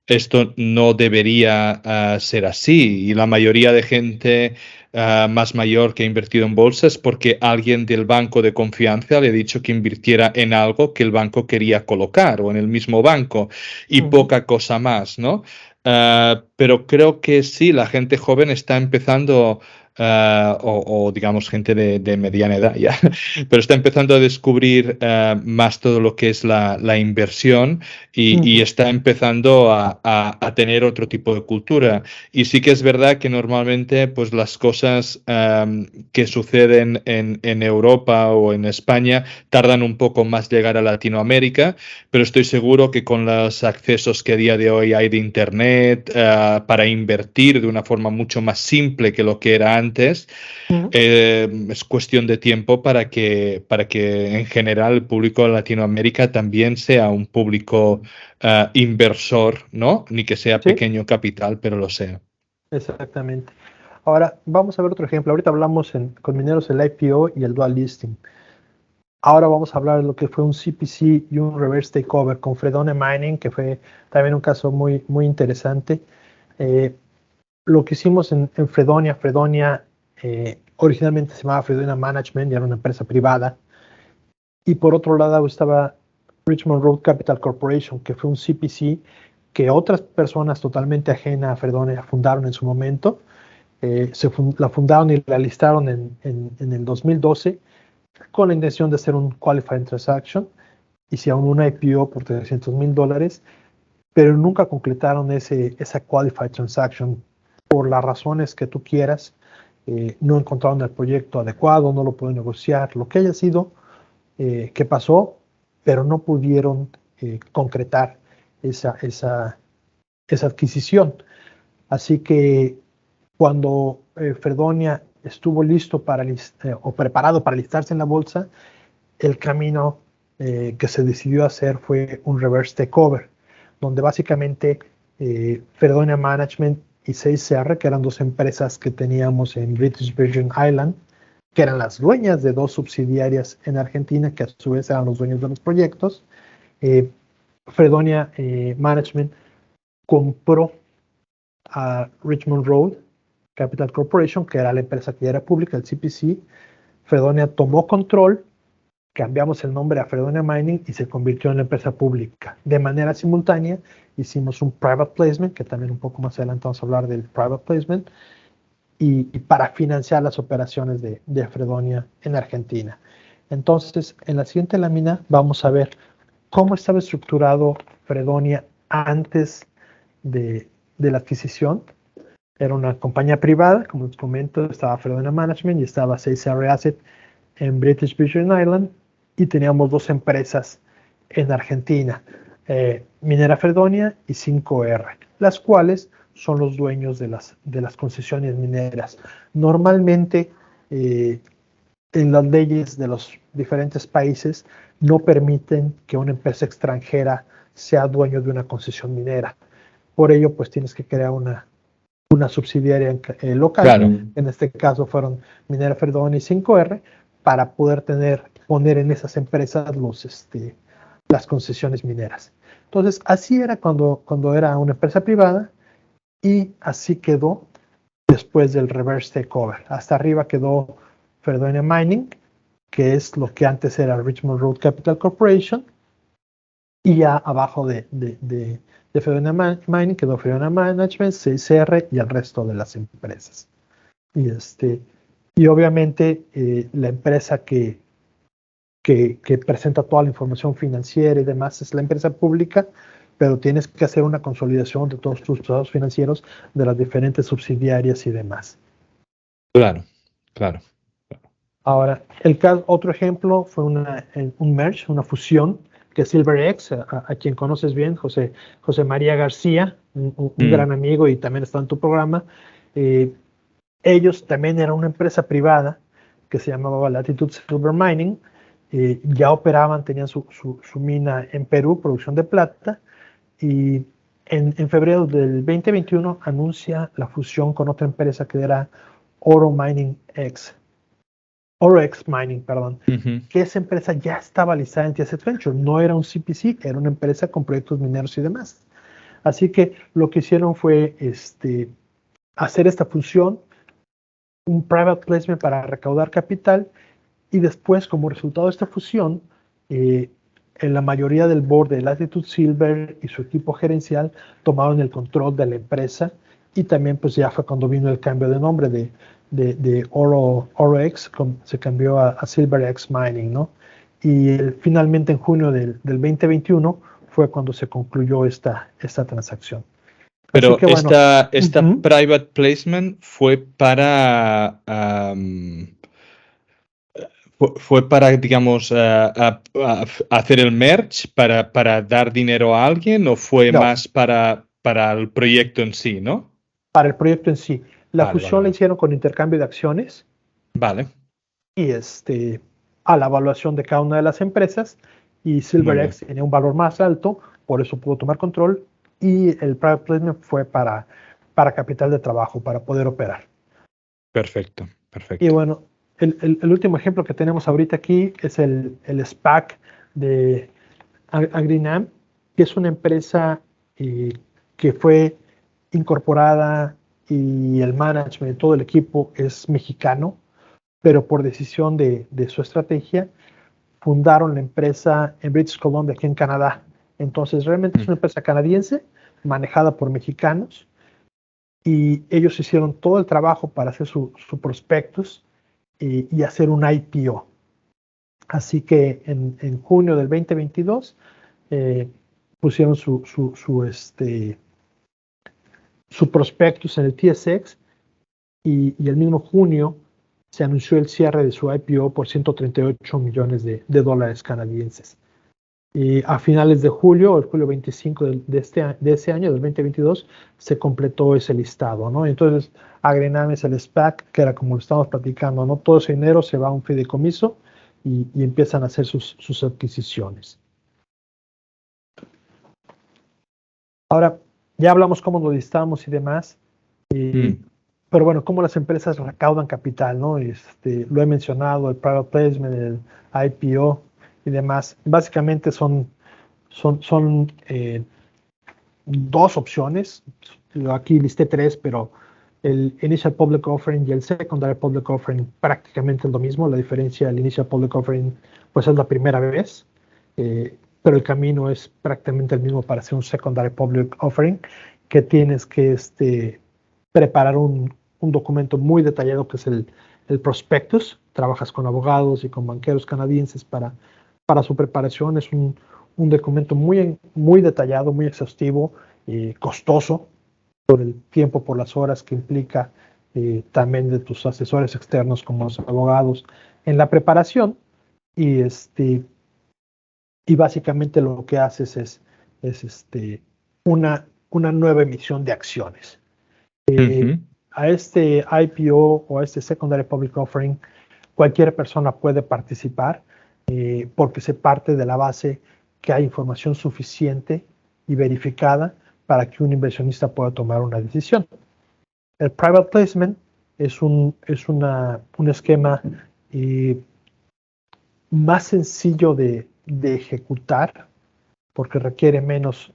esto no debería ser así y la mayoría de gente más mayor que ha invertido en bolsa es porque alguien del banco de confianza le ha dicho que invirtiera en algo que el banco quería colocar o en el mismo banco y Ujú. poca cosa más, ¿no? Pero creo que sí, la gente joven está empezando, o digamos gente de mediana edad ya, pero está empezando a descubrir más todo lo que es la inversión y Ujú. está empezando a tener otro tipo de cultura. Y sí que es verdad que normalmente pues las cosas que suceden en Europa o en España tardan un poco más llegar a Latinoamérica, pero estoy seguro que con los accesos que a día de hoy hay de Internet para invertir de una forma mucho más simple que lo que era antes, Ujú. es cuestión de tiempo para que en general el público de Latinoamérica también sea un público inversor, ¿no? Ni que sea Sí, pequeño capital, pero lo sea. exactamente. Ahora, vamos a ver otro ejemplo. Ahorita hablamos con Mineros el IPO y el dual listing. Ahora vamos a hablar de lo que fue un CPC y un reverse takeover con Fredone Mining, que fue también un caso muy, muy interesante. Eh, lo que hicimos en Fredonia, originalmente se llamaba Fredonia Management y era una empresa privada. Y por otro lado estaba Richmond Road Capital Corporation, que fue un CPC que otras personas totalmente ajenas a Fredonia fundaron en su momento. La fundaron y la listaron en el 2012 con la intención de hacer un Qualified Transaction. Hicieron una IPO por $300,000, pero nunca concretaron esa Qualified Transaction por las razones que tú quieras. No encontraron el proyecto adecuado, no lo pudieron negociar, lo que haya sido, que pasó, pero no pudieron concretar esa adquisición. Así que cuando Fredonia estuvo listo o preparado para listarse en la bolsa, el camino que se decidió hacer fue un reverse takeover, donde básicamente Fredonia Management y 6R, que eran dos empresas que teníamos en British Virgin Island, que eran las dueñas de dos subsidiarias en Argentina, que a su vez eran los dueños de los proyectos. Fredonia Management compró a Richmond Road Capital Corporation, que era la empresa que ya era pública, el CPC. Fredonia tomó control, cambiamos el nombre a Fredonia Mining y se convirtió en la empresa pública. De manera simultánea hicimos un private placement, que también un poco más adelante vamos a hablar del private placement, y para financiar las operaciones de Fredonia en Argentina. Entonces, en la siguiente lámina vamos a ver cómo estaba estructurado Fredonia antes de la adquisición. Era una compañía privada, como les comento, estaba Fredonia Management y estaba 6R Asset en British Virgin Island, y teníamos dos empresas en Argentina, Minera Fredonia y 5R, las cuales son los dueños de las concesiones mineras. Normalmente, en las leyes de los diferentes países no permiten que una empresa extranjera sea dueño de una concesión minera. Por ello, pues tienes que crear una subsidiaria local. Claro. En este caso fueron Minera Fredonia y 5R, para poder poner en esas empresas las concesiones mineras. Entonces, así era cuando era una empresa privada, y así quedó después del reverse takeover. Hasta arriba quedó Fredonia Mining, que es lo que antes era Richmond Road Capital Corporation, y ya abajo de Fredonia Mining quedó Fredonia Management, 6R y el resto de las empresas. Y obviamente la empresa que presenta toda la información financiera y demás es la empresa pública, pero tienes que hacer una consolidación de todos tus estados financieros de las diferentes subsidiarias y demás. Claro. Ahora, otro ejemplo fue un merge, una fusión, que es SilverX, a quien conoces bien, José María García, un gran amigo y también está en tu programa. Ellos también eran una empresa privada que se llamaba Latitude Silver Mining. Ya operaban, tenían su mina en Perú, producción de plata, y en febrero del 2021 anuncia la fusión con otra empresa que era OroX Mining, que esa empresa ya estaba listada en TSX Venture, no era un CPC, era una empresa con proyectos mineros y demás. Así que lo que hicieron fue hacer esta fusión, un private placement para recaudar capital, y después, como resultado de esta fusión, en la mayoría del board de Latitude Silver y su equipo gerencial tomaron el control de la empresa, y también pues ya fue cuando vino el cambio de nombre de OroX, se cambió a SilverX Mining, ¿no? Y finalmente en junio del 2021 fue cuando se concluyó esta transacción. Pero que, bueno, esta private placement fue para digamos, hacer el merge, para dar dinero a alguien, o fue más para el proyecto en sí, ¿no? Para el proyecto en sí. La fusión la hicieron con intercambio de acciones. Vale. Y a la evaluación de cada una de las empresas, y SilverX tenía un valor más alto, por eso pudo tomar control, y el private placement fue para capital de trabajo, para poder operar. Perfecto. Y bueno, el último ejemplo que tenemos ahorita aquí es el SPAC de Agrinam, que es una empresa que fue incorporada y el management, todo el equipo es mexicano, pero por decisión de su estrategia fundaron la empresa en British Columbia, aquí en Canadá. Entonces, realmente es una empresa canadiense manejada por mexicanos y ellos hicieron todo el trabajo para hacer su prospectus y hacer un IPO. Así que en junio del 2022 pusieron su prospectus en el TSX y el mismo junio se anunció el cierre de su IPO por 138 millones de dólares canadienses. Y a finales de julio, el julio 25 de ese año, del 2022, se completó ese listado, ¿no? Entonces, Agrenames, el SPAC, que era como lo estamos platicando, ¿no? Todo ese dinero se va a un fideicomiso y empiezan a hacer sus adquisiciones. Ahora, ya hablamos cómo lo listamos y demás, pero bueno, cómo las empresas recaudan capital, ¿no? Lo he mencionado, el private placement, el IPO y demás. Básicamente son dos opciones. Aquí listé tres, pero el Initial Public Offering y el Secondary Public Offering prácticamente es lo mismo. La diferencia del Initial Public Offering pues es la primera vez, pero el camino es prácticamente el mismo para hacer un Secondary Public Offering, que tienes que preparar un documento muy detallado que es el prospectus. Trabajas con abogados y con banqueros canadienses para su preparación. Es un documento muy detallado, muy exhaustivo, costoso por el tiempo, por las horas que implica también de tus asesores externos como los abogados en la preparación. Y básicamente lo que haces es una nueva emisión de acciones. A este IPO o a este Secondary Public Offering, cualquier persona puede participar porque se parte de la base que hay información suficiente y verificada para que un inversionista pueda tomar una decisión. El private placement es un esquema más sencillo de ejecutar porque requiere menos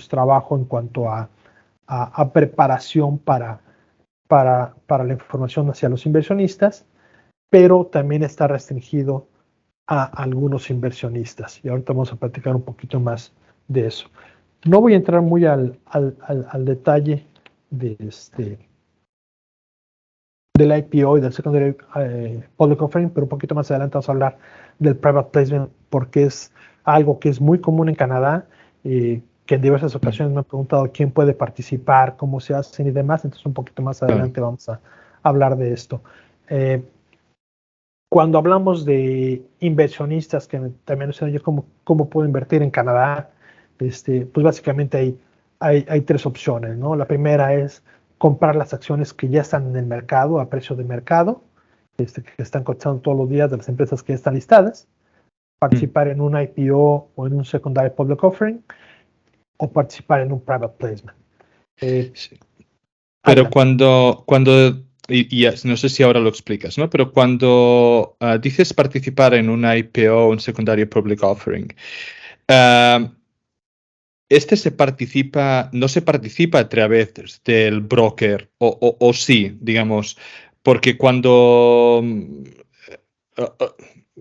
trabajo en cuanto a preparación para la información hacia los inversionistas, pero también está restringido a algunos inversionistas. Y ahorita vamos a platicar un poquito más de eso. No voy a entrar muy al detalle del IPO y del Secondary Public Offering, pero un poquito más adelante vamos a hablar del Private Placement, porque es algo que es muy común en Canadá, que en diversas ocasiones me han preguntado quién puede participar, cómo se hacen y demás. Entonces un poquito más adelante vamos a hablar de esto. Cuando hablamos de inversionistas, que también no sé yo cómo puedo invertir en Canadá, pues básicamente hay tres opciones, ¿no? La primera es comprar las acciones que ya están en el mercado, a precio de mercado, que están cotizando todos los días de las empresas que ya están listadas, participar en un IPO o en un Secondary Public Offering, o participar en un Private Placement. Sí. Pero cuando y no sé si ahora lo explicas, ¿no? Pero cuando dices participar en un IPO o un Secondary Public Offering, no se participa a través del broker o sí, digamos, porque cuando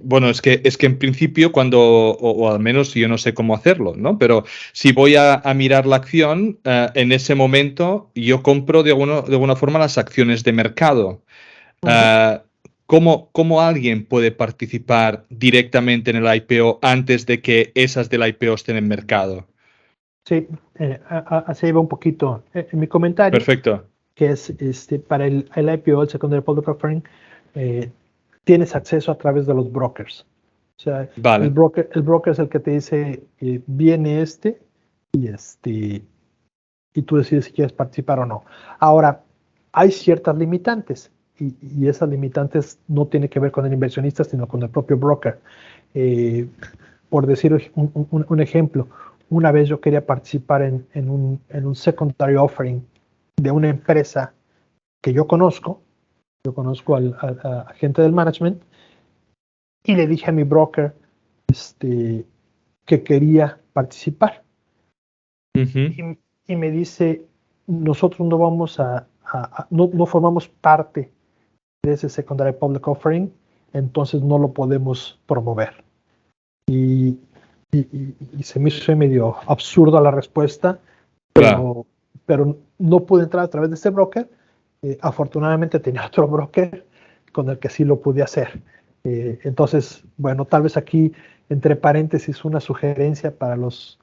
bueno, es que en principio o al menos yo no sé cómo hacerlo, ¿no? Pero si voy a mirar la acción, en ese momento yo compro de alguna forma las acciones de mercado. ¿Cómo alguien puede participar directamente en el IPO antes de que esas del IPO estén en mercado? Sí, así iba un poquito en mi comentario. Perfecto. Que es para el IPO, el Secondary Public Offering, tienes acceso a través de los brokers. O sea, Vale. el broker es el que te dice, viene y tú decides si quieres participar o no. Ahora, hay ciertas limitantes y esas limitantes no tienen que ver con el inversionista, sino con el propio broker. Por decir un ejemplo, una vez yo quería participar en un secondary offering de una empresa que yo conozco a gente del management, y le dije a mi broker que quería participar. Y me dice, nosotros no vamos a no formamos parte de ese secondary public offering, entonces no lo podemos promover. Y se me hizo medio absurda la respuesta, pero no pude entrar a través de este broker. Afortunadamente tenía otro broker con el que sí lo pude hacer. Entonces, bueno, tal vez aquí, entre paréntesis, una sugerencia para los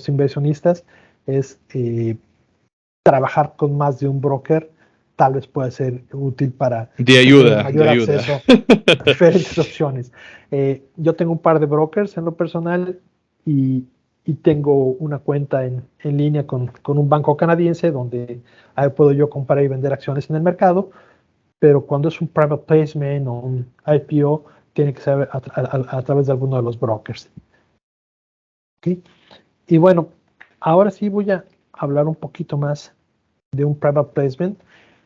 inversionistas es trabajar con más de un broker. Tal vez puede ser útil para tener mayor acceso a diferentes opciones. Yo tengo un par de brokers en lo personal y tengo una cuenta en línea con un banco canadiense donde ahí puedo yo comprar y vender acciones en el mercado, pero cuando es un private placement o un IPO, tiene que ser a través de alguno de los brokers. ¿Okay? Y bueno, ahora sí voy a hablar un poquito más de un private placement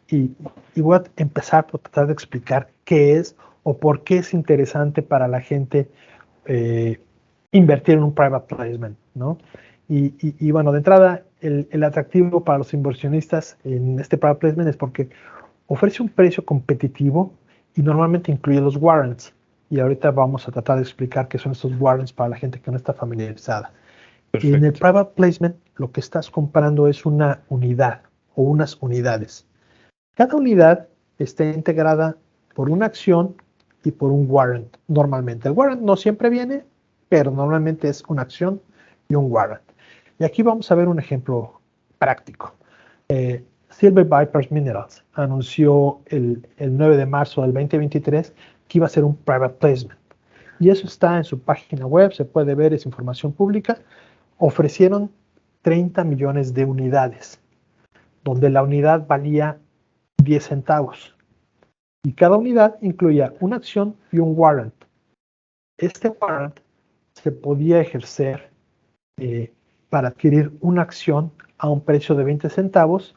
y voy a empezar por tratar de explicar qué es o por qué es interesante para la gente invertir en un private placement, ¿no? Y bueno, de entrada, el atractivo para los inversionistas en este private placement es porque ofrece un precio competitivo y normalmente incluye los warrants. Y ahorita vamos a tratar de explicar qué son estos warrants para la gente que no está familiarizada. Perfecto. En el private placement, lo que estás comprando es una unidad o unas unidades. Cada unidad está integrada por una acción y por un warrant, normalmente. El warrant no siempre viene, pero normalmente es una acción y un warrant. Y aquí vamos a ver un ejemplo práctico. Silver Vipers Minerals anunció el 9 de marzo del 2023 que iba a ser un private placement. Y eso está en su página web, se puede ver, es información pública. Ofrecieron 30 millones de unidades, donde la unidad valía 10 centavos. Y cada unidad incluía una acción y un warrant. Este warrant se podía ejercer para adquirir una acción a un precio de 20 centavos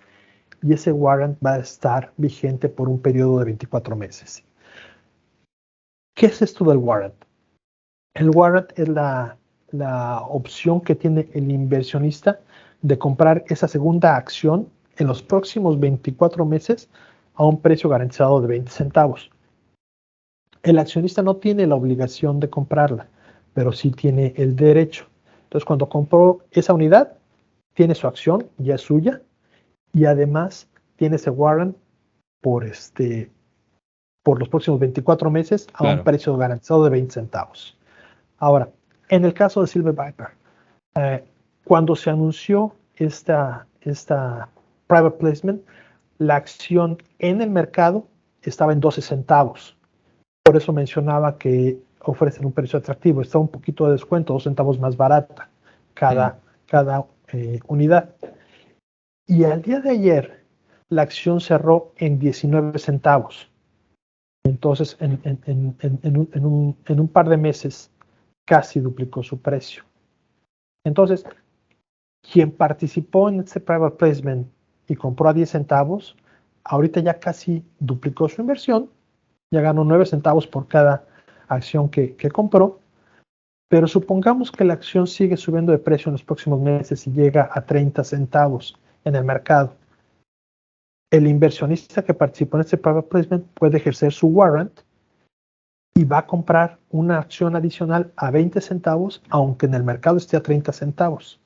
y ese warrant va a estar vigente por un periodo de 24 meses. ¿Qué es esto del warrant? El warrant es la opción que tiene el inversionista de comprar esa segunda acción en los próximos 24 meses a un precio garantizado de 20 centavos. El accionista no tiene la obligación de comprarla, pero sí tiene el derecho. Entonces, cuando compró esa unidad, tiene su acción, ya es suya, y además tiene ese warrant por los próximos 24 meses a un precio garantizado de 20 centavos. Ahora, en el caso de Silver Viper, cuando se anunció esta private placement, la acción en el mercado estaba en 12 centavos. Por eso mencionaba que ofrecen un precio atractivo. Está un poquito de descuento, 2 centavos más barata cada unidad. Y al día de ayer, la acción cerró en 19 centavos. Entonces, en un par de meses, casi duplicó su precio. Entonces, quien participó en este private placement y compró a 10 centavos, ahorita ya casi duplicó su inversión, ya ganó 9 centavos por cada acción que compró, pero supongamos que la acción sigue subiendo de precio en los próximos meses y llega a 30 centavos en el mercado. El inversionista que participó en este private placement puede ejercer su warrant y va a comprar una acción adicional a 20 centavos, aunque en el mercado esté a 30 centavos.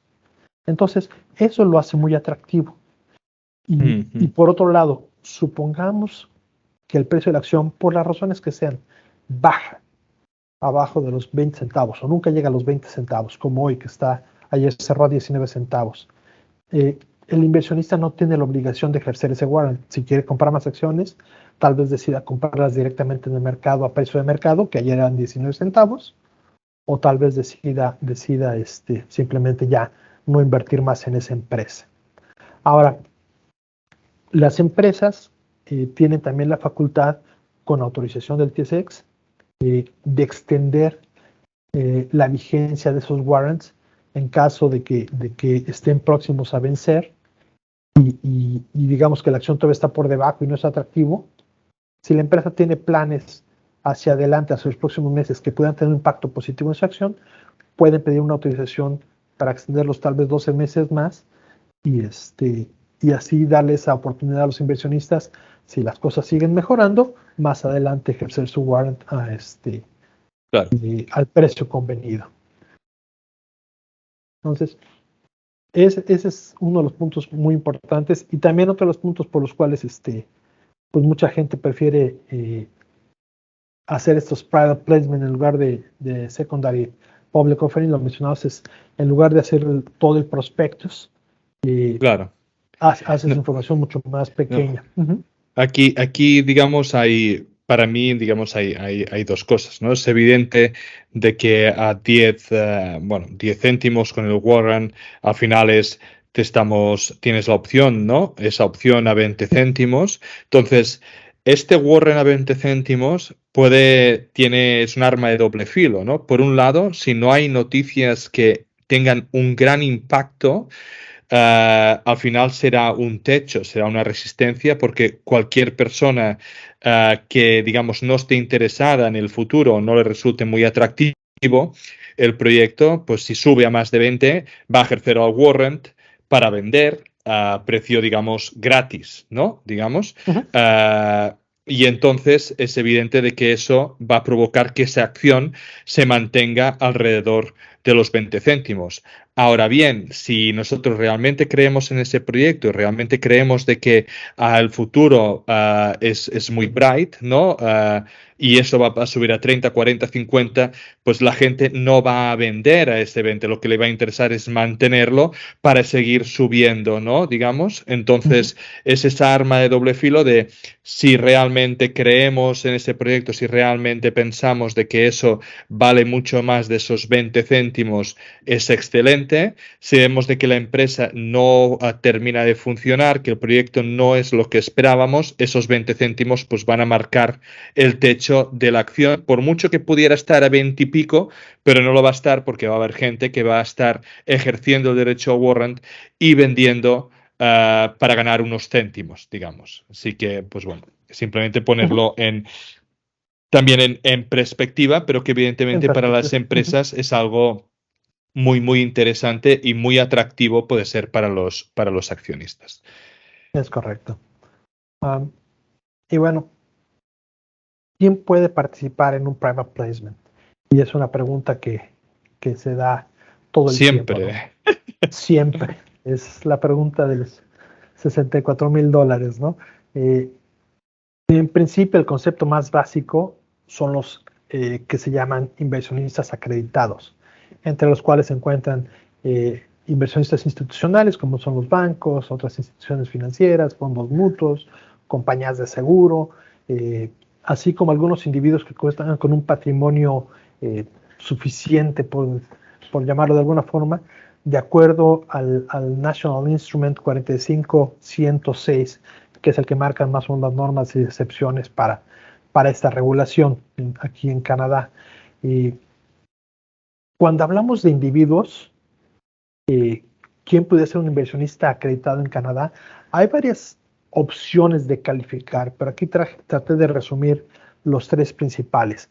Entonces, eso lo hace muy atractivo. Y por otro lado, supongamos que el precio de la acción, por las razones que sean, baja abajo de los 20 centavos o nunca llega a los 20 centavos, como hoy que ayer cerró a 19 centavos. El inversionista no tiene la obligación de ejercer ese warrant. Si quiere comprar más acciones, tal vez decida comprarlas directamente en el mercado a precio de mercado, que ayer eran 19 centavos, o tal vez decida simplemente ya no invertir más en esa empresa. Ahora, las empresas tienen también la facultad, con autorización del TSX, de extender la vigencia de esos warrants en caso de que estén próximos a vencer y digamos que la acción todavía está por debajo y no es atractivo. Si la empresa tiene planes hacia adelante, hacia los próximos meses, que puedan tener un impacto positivo en su acción, pueden pedir una autorización para extenderlos tal vez 12 meses más y y así darle esa oportunidad a los inversionistas, si las cosas siguen mejorando, más adelante ejercer su warrant Claro. al precio convenido. Entonces, ese es uno de los puntos muy importantes, y también otro de los puntos por los cuales pues mucha gente prefiere hacer estos private placement en lugar de secondary public offering, lo mencionabas, es en lugar de hacer todo el prospectus, Claro. haces No, información mucho más no. pequeña. Uh-huh. Aquí, digamos, para mí, digamos, hay dos cosas, ¿no? Es evidente de que a 10 céntimos con el warrant, al final tienes la opción, ¿no? Esa opción a 20 céntimos. Entonces, este warrant a 20 céntimos es un arma de doble filo, ¿no? Por un lado, si no hay noticias que tengan un gran impacto, al final será un techo, será una resistencia, porque cualquier persona que, digamos, no esté interesada en el futuro o no le resulte muy atractivo el proyecto, pues si sube a más de 20, va a ejercer al warrant para vender a precio, digamos, gratis, ¿no? Digamos. Uh-huh. Y entonces es evidente de que eso va a provocar que esa acción se mantenga alrededor de los 20 céntimos. Ahora bien, si nosotros realmente creemos en ese proyecto y realmente creemos de que el futuro es muy bright, ¿no? Y eso va a subir a 30, 40, 50, pues la gente no va a vender a ese 20. Lo que le va a interesar es mantenerlo para seguir subiendo, ¿no? Digamos. Entonces, es esa arma de doble filo de si realmente creemos en ese proyecto, si realmente pensamos de que eso vale mucho más de esos 20 céntimos, es excelente. Si vemos de que la empresa no termina de funcionar, que el proyecto no es lo que esperábamos, esos 20 céntimos pues van a marcar el techo de la acción, por mucho que pudiera estar a 20 y pico, pero no lo va a estar porque va a haber gente que va a estar ejerciendo el derecho a warrant y vendiendo para ganar unos céntimos, digamos. Así que, pues bueno, simplemente ponerlo también en perspectiva, pero que En evidentemente para las perspectiva. empresas es algo muy, muy interesante y muy atractivo puede ser para los accionistas. Es correcto. Y bueno, ¿quién puede participar en un private placement? Y es una pregunta que se da todo el tiempo, ¿no? Siempre. Siempre. Es la pregunta de los $64,000, ¿no? En principio, el concepto más básico son los que se llaman inversionistas acreditados, entre los cuales se encuentran inversionistas institucionales, como son los bancos, otras instituciones financieras, fondos mutuos, compañías de seguro, así como algunos individuos que cuentan con un patrimonio suficiente, por llamarlo de alguna forma, de acuerdo al National Instrument 45106, que es el que marca más o menos las normas y excepciones para esta regulación aquí en Canadá. Y cuando hablamos de individuos, ¿quién puede ser un inversionista acreditado en Canadá? Hay varias opciones de calificar, pero aquí traté de resumir los tres principales.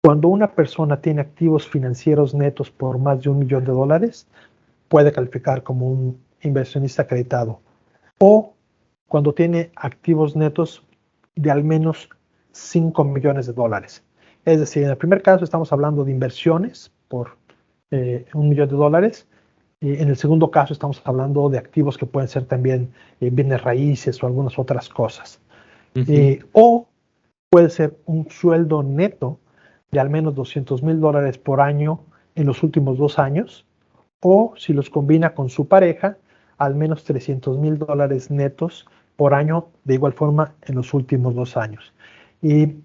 Cuando una persona tiene activos financieros netos por más de $1 millón, puede calificar como un inversionista acreditado. O cuando tiene activos netos de al menos $5 millones. Es decir, en el primer caso estamos hablando de inversiones por $1 millón. Y en el segundo caso estamos hablando de activos que pueden ser también bienes raíces o algunas otras cosas. O puede ser un sueldo neto de al menos $200,000 por año en los últimos 2 años. O si los combina con su pareja, al menos $300,000 netos por año, de igual forma en los últimos 2 años. Y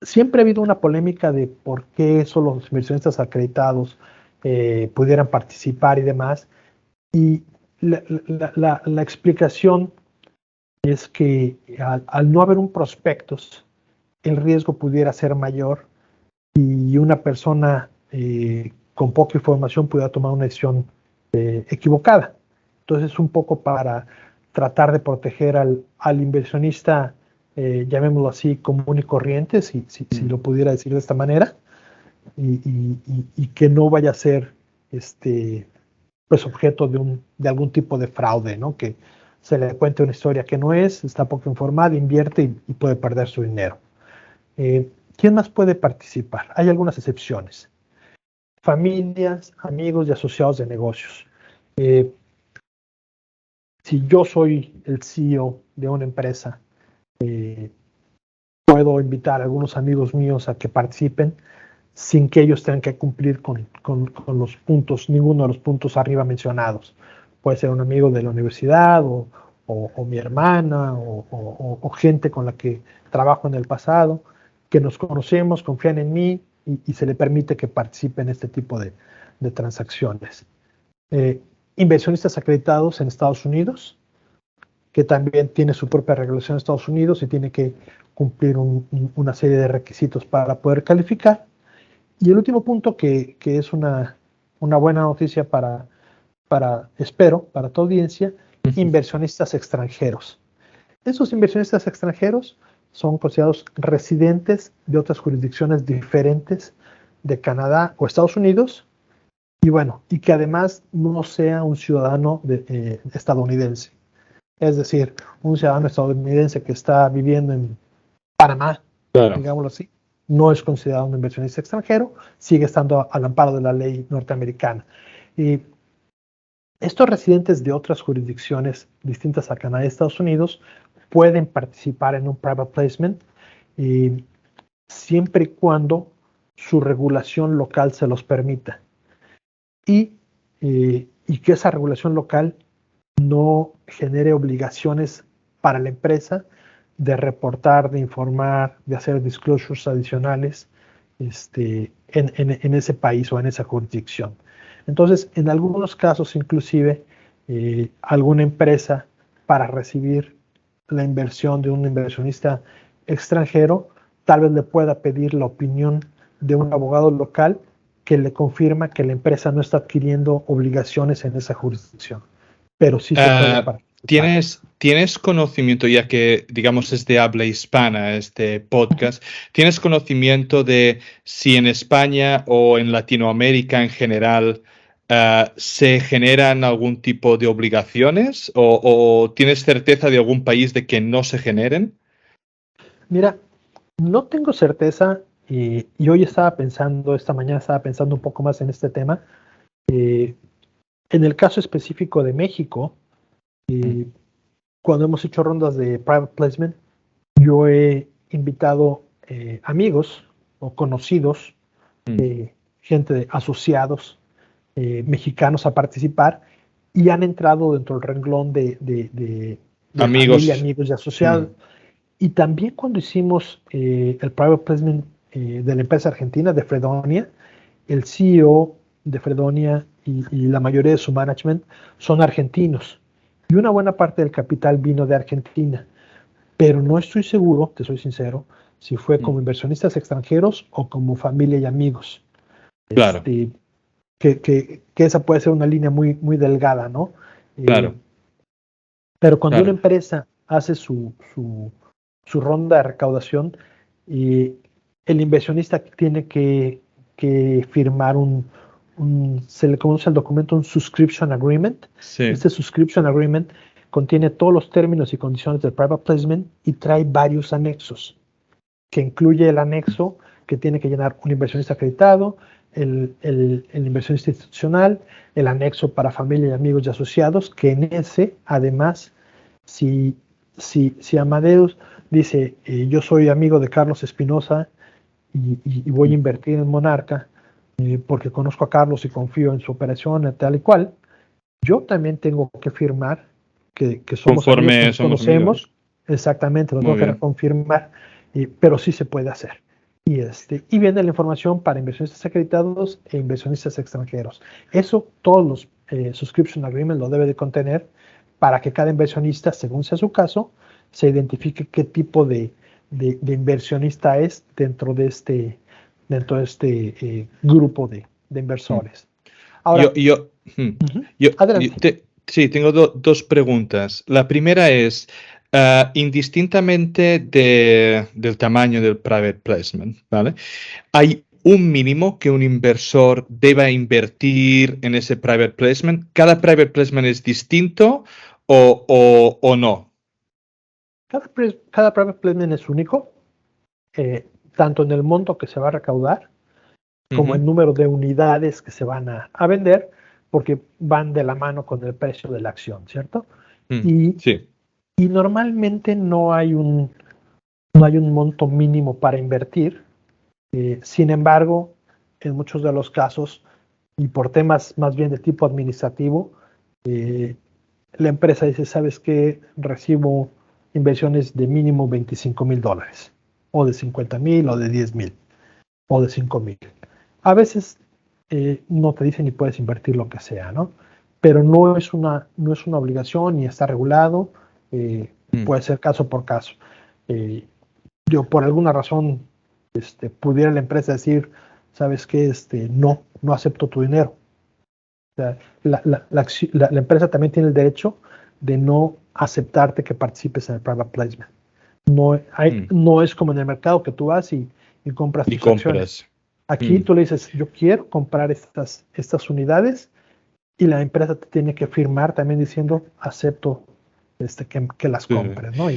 siempre ha habido una polémica de por qué solo los inversionistas acreditados pudieran participar y demás. Y la explicación es que al no haber un prospectus, el riesgo pudiera ser mayor y una persona con poca información pudiera tomar una decisión equivocada. Entonces, un poco para tratar de proteger al inversionista, llamémoslo así, común y corriente, si lo pudiera decir de esta manera, y que no vaya a ser pues objeto de algún tipo de fraude, ¿no? Que se le cuente una historia que no es, está poco informada, invierte y puede perder su dinero. ¿Quién más puede participar? Hay algunas excepciones. Familias, amigos y asociados de negocios. Si yo soy el CEO de una empresa, puedo invitar a algunos amigos míos a que participen sin que ellos tengan que cumplir con los puntos, ninguno de los puntos arriba mencionados. Puede ser un amigo de la universidad o mi hermana o gente con la que trabajo en el pasado, que nos conocemos, confían en mí y se le permite que participe en este tipo de transacciones. Inversionistas acreditados en Estados Unidos, que también tiene su propia regulación en Estados Unidos y tiene que cumplir una serie de requisitos para poder calificar. Y el último punto que es una buena noticia espero, para tu audiencia, inversionistas extranjeros. Esos inversionistas extranjeros son considerados residentes de otras jurisdicciones diferentes de Canadá o Estados Unidos, y que además no sea un ciudadano estadounidense. Es decir, un ciudadano estadounidense que está viviendo en Panamá, claro, digámoslo así, no es considerado un inversionista extranjero, sigue estando al amparo de la ley norteamericana. Y estos residentes de otras jurisdicciones distintas a Canadá y Estados Unidos pueden participar en un private placement siempre y cuando su regulación local se los permita. Y que esa regulación local no genere obligaciones para la empresa de reportar, de informar, de hacer disclosures adicionales en ese país o en esa jurisdicción. Entonces, en algunos casos, inclusive, alguna empresa, para recibir la inversión de un inversionista extranjero, tal vez le pueda pedir la opinión de un abogado local que le confirma que la empresa no está adquiriendo obligaciones en esa jurisdicción. Pero sí se puede participar. ¿Tienes conocimiento, ya que, digamos, es de habla hispana este podcast, ¿tienes conocimiento de si en España o en Latinoamérica en general se generan algún tipo de obligaciones o tienes certeza de algún país de que no se generen? Mira, no tengo certeza y hoy esta mañana estaba pensando un poco más en este tema. En el caso específico de México, cuando hemos hecho rondas de private placement, yo he invitado amigos o conocidos, gente de asociados mexicanos a participar y han entrado dentro del renglón de amigos. Familia, amigos y asociados. Y también cuando hicimos el private placement de la empresa argentina, de Fredonia, el CEO de Fredonia y la mayoría de su management son argentinos. Y una buena parte del capital vino de Argentina. Pero no estoy seguro, te soy sincero, si fue como inversionistas extranjeros o como familia y amigos. Claro. Que esa puede ser una línea muy, muy delgada, ¿no? Claro. Pero cuando una empresa hace su ronda de recaudación, el inversionista tiene que firmar se le conoce al documento un subscription agreement. Sí. Este subscription agreement contiene todos los términos y condiciones del private placement y trae varios anexos, que incluye el anexo que tiene que llenar un inversionista acreditado, el inversionista institucional, el anexo para familia y amigos y asociados, que en ese, además, si Amadeus dice, yo soy amigo de Carlos Espinosa y voy a invertir en Monarca porque conozco a Carlos y confío en su operación, tal y cual, yo también tengo que firmar que somos amigos, que nos conocemos. Amigos. Exactamente, lo tengo que confirmar, pero sí se puede hacer. Y viene la información para inversionistas acreditados e inversionistas extranjeros. Eso, todos los subscription agreements lo debe de contener para que cada inversionista, según sea su caso, se identifique qué tipo de inversionista es dentro de este grupo de inversores. Ahora, sí, tengo dos preguntas. La primera es, indistintamente del tamaño del private placement, ¿vale? ¿Hay un mínimo que un inversor deba invertir en ese private placement? ¿Cada private placement es distinto o no? Cada private placement es único, tanto en el monto que se va a recaudar como el número de unidades que se van a vender, porque van de la mano con el precio de la acción, ¿cierto? Sí. Y normalmente no hay un monto mínimo para invertir. Sin embargo, en muchos de los casos, y por temas más bien de tipo administrativo, la empresa dice, ¿sabes qué? Recibo inversiones de mínimo $25,000, o de 50,000, o de 10,000, o de 5,000. A veces no te dicen ni puedes invertir lo que sea, ¿no? Pero no es una obligación ni está regulado, puede ser caso por caso. Yo por alguna razón pudiera la empresa decir, ¿sabes qué? No acepto tu dinero. O sea, la empresa también tiene el derecho de no aceptarte que participes en el private placement. No es como en el mercado que tú vas y compras tus acciones. Aquí tú le dices, yo quiero comprar estas unidades, y la empresa te tiene que firmar también diciendo, acepto que las compres, ¿no?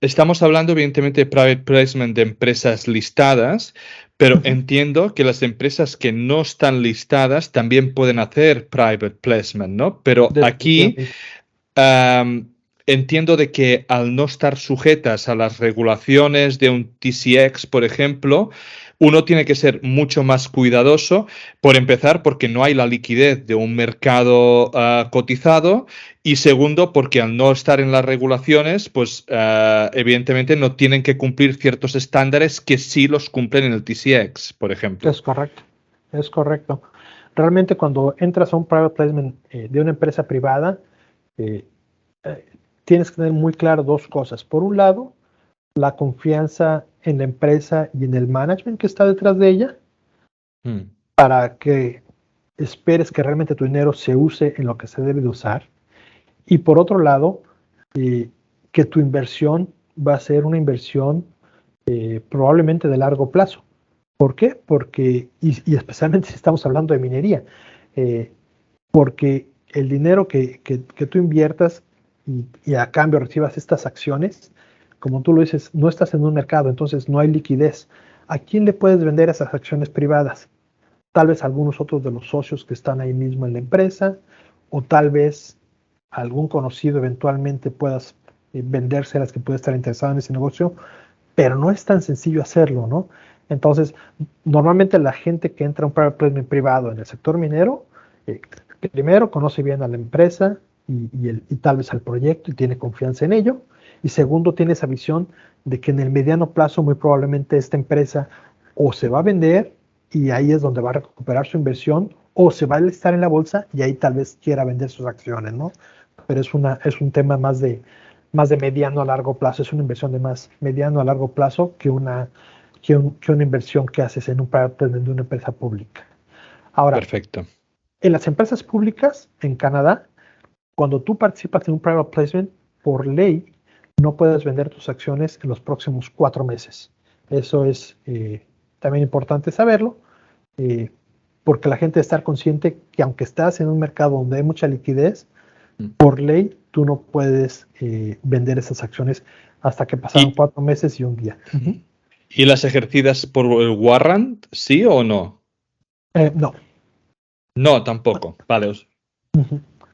Estamos hablando evidentemente de private placement de empresas listadas, pero entiendo que las empresas que no están listadas también pueden hacer private placement, ¿no? Pero aquí entiendo de que al no estar sujetas a las regulaciones de un TCX, por ejemplo, uno tiene que ser mucho más cuidadoso, por empezar, porque no hay la liquidez de un mercado cotizado, y segundo, porque al no estar en las regulaciones, pues evidentemente no tienen que cumplir ciertos estándares que sí los cumplen en el TCX, por ejemplo. Es correcto. Realmente cuando entras a un private placement de una empresa privada, tienes que tener muy claro dos cosas. Por un lado, la confianza en la empresa y en el management que está detrás de ella, para que esperes que realmente tu dinero se use en lo que se debe de usar. Y por otro lado, que tu inversión va a ser una inversión probablemente de largo plazo. ¿Por qué? Porque, y especialmente si estamos hablando de minería, porque el dinero que tú inviertas y a cambio recibas estas acciones, como tú lo dices, no estás en un mercado, entonces no hay liquidez. ¿A quién le puedes vender esas acciones privadas? Tal vez a algunos otros de los socios que están ahí mismo en la empresa, o tal vez a algún conocido eventualmente puedas vendérselas, que puede estar interesado en ese negocio, pero no es tan sencillo hacerlo, ¿no? Entonces, normalmente la gente que entra a un private placement privado en el sector minero, primero conoce bien a la empresa y tal vez al proyecto y tiene confianza en ello. Y segundo, tiene esa visión de que en el mediano plazo muy probablemente esta empresa o se va a vender y ahí es donde va a recuperar su inversión, o se va a listar en la bolsa y ahí tal vez quiera vender sus acciones, ¿no? Pero es un tema más de mediano a largo plazo, es una inversión de más mediano a largo plazo que una inversión que haces en un private placement de una empresa pública. Ahora, perfecto. En las empresas públicas en Canadá, cuando tú participas en un private placement, por ley, no puedes vender tus acciones en los próximos 4 meses. Eso es también importante saberlo, porque la gente debe estar consciente que aunque estás en un mercado donde hay mucha liquidez, por ley tú no puedes vender esas acciones hasta que pasaron 4 meses y un día. ¿Y las ejercidas por el warrant, sí o no? No. No, tampoco. Vale.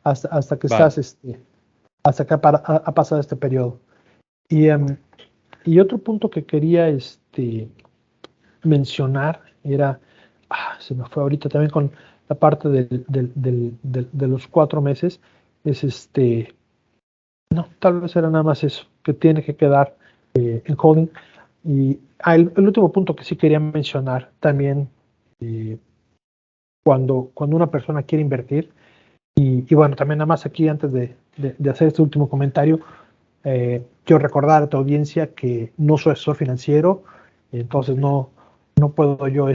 Hasta que estás, hasta que ha pasado este periodo. Y otro punto que quería mencionar era, se me fue ahorita también con la parte de los 4 meses, es no, tal vez era nada más eso, que tiene que quedar en holding. Y el último punto que sí quería mencionar también, cuando una persona quiere invertir, y bueno, también nada más aquí antes de hacer este último comentario, quiero recordar a tu audiencia que no soy asesor financiero, entonces no puedo yo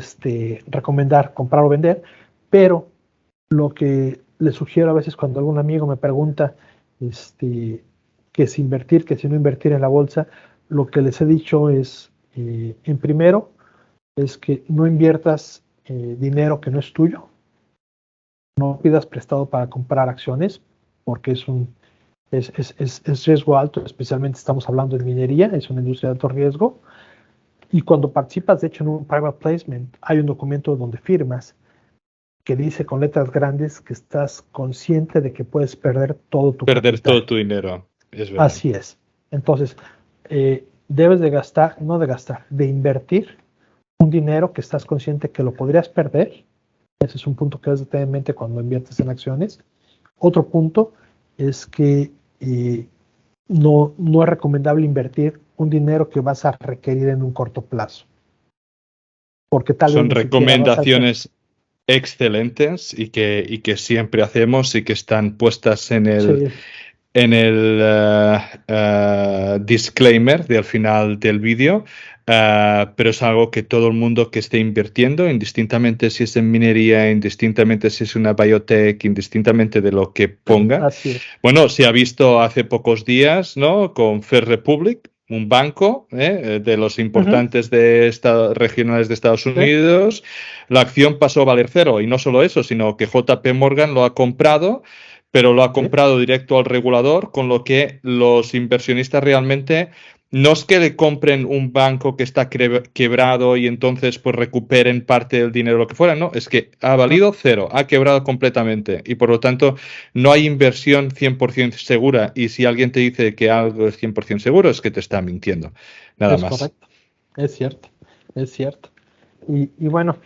recomendar comprar o vender, pero lo que le sugiero a veces cuando algún amigo me pregunta que si invertir, que si no invertir en la bolsa, lo que les he dicho es En primero, es que no inviertas dinero que no es tuyo, no pidas prestado para comprar acciones, porque es riesgo alto, especialmente estamos hablando de minería, es una industria de alto riesgo. Y cuando participas, de hecho, en un private placement, hay un documento donde firmas que dice con letras grandes que estás consciente de que puedes perder todo tu Perder capital. todo tu dinero, es verdad. Así es. Entonces, debes de invertir un dinero que estás consciente que lo podrías perder. Ese es un punto que debes de tener en mente cuando inviertes en acciones. Otro punto es que no es recomendable invertir un dinero que vas a requerir en un corto plazo, porque tal vez Son ni siquiera vas a alcanzar. recomendaciones excelentes y que siempre hacemos y que están puestas en el, Sí, disclaimer del final del vídeo, pero es algo que todo el mundo que esté invirtiendo, indistintamente si es en minería, indistintamente si es una biotech, indistintamente de lo que ponga. así es. Bueno, se ha visto hace pocos días, ¿no? Con First Republic, un banco de los importantes regionales de Estados Sí, Unidos, la acción pasó a valer cero. Y no solo eso, sino que JP Morgan lo ha comprado, pero lo ha sí, comprado directo al regulador, con lo que los inversionistas realmente no es que le compren un banco que está quebrado y entonces pues recuperen parte del dinero, lo que fuera, no, es que ha no, valido cero, ha quebrado completamente y por lo tanto no hay inversión 100% segura y si alguien te dice que algo es 100% seguro es que te está mintiendo, nada es más. correcto, es cierto, es cierto. Y bueno,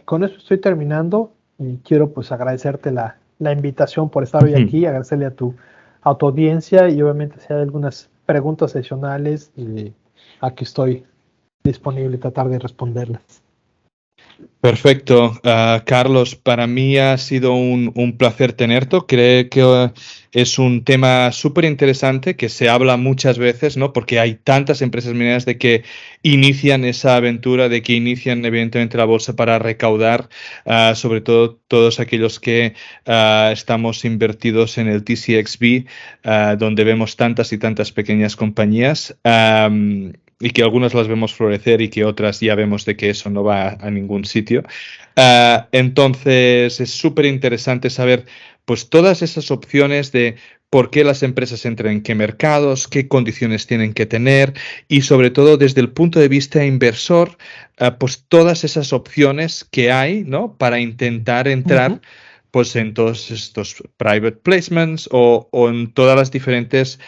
con eso estoy terminando y quiero pues agradecerte la invitación por estar hoy aquí, agradecerle a tu audiencia y obviamente si hay algunas preguntas adicionales, aquí estoy disponible a tratar de responderlas. Perfecto. Carlos, para mí ha sido un placer tenerte. Creo que es un tema súper interesante que se habla muchas veces, ¿no? Porque hay tantas empresas mineras de que inician esa aventura, de que inician evidentemente la bolsa para recaudar, sobre todo todos aquellos que estamos invertidos en el TCXB, donde vemos tantas y tantas pequeñas compañías. Y que algunas las vemos florecer y que otras ya vemos de que eso no va a ningún sitio. Entonces es súper interesante saber pues todas esas opciones de por qué las empresas entran en qué mercados, qué condiciones tienen que tener y sobre todo desde el punto de vista inversor, pues todas esas opciones que hay, ¿no? Para intentar entrar pues en todos estos private placements o en todas las diferentes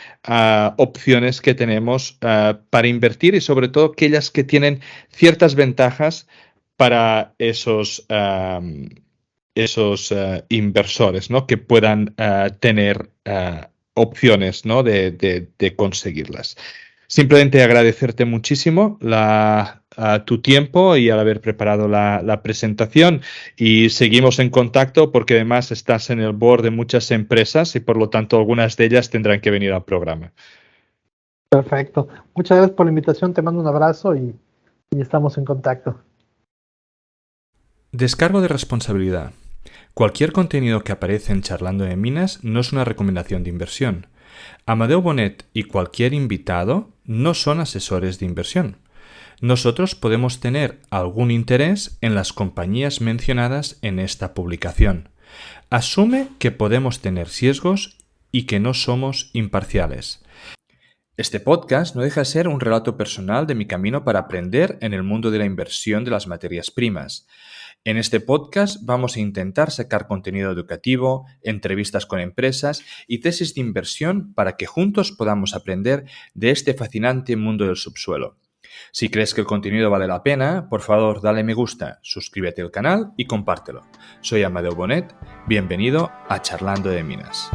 opciones que tenemos para invertir y sobre todo aquellas que tienen ciertas ventajas para esos inversores, ¿no? Que puedan tener opciones, ¿no? de conseguirlas. Simplemente agradecerte muchísimo tu tiempo y al haber preparado la presentación y seguimos en contacto porque además estás en el board de muchas empresas y por lo tanto algunas de ellas tendrán que venir al programa. Perfecto. Muchas gracias por la invitación, te mando un abrazo y estamos en contacto. Descargo de responsabilidad. Cualquier contenido que aparece en Charlando de Minas no es una recomendación de inversión. Amadeu Bonet y cualquier invitado no son asesores de inversión. Nosotros podemos tener algún interés en las compañías mencionadas en esta publicación. Asume que podemos tener sesgos y que no somos imparciales. Este podcast no deja de ser un relato personal de mi camino para aprender en el mundo de la inversión de las materias primas. En este podcast vamos a intentar sacar contenido educativo, entrevistas con empresas y tesis de inversión para que juntos podamos aprender de este fascinante mundo del subsuelo. Si crees que el contenido vale la pena, por favor dale me gusta, suscríbete al canal y compártelo. Soy Amadeu Bonet, bienvenido a Charlando de Minas.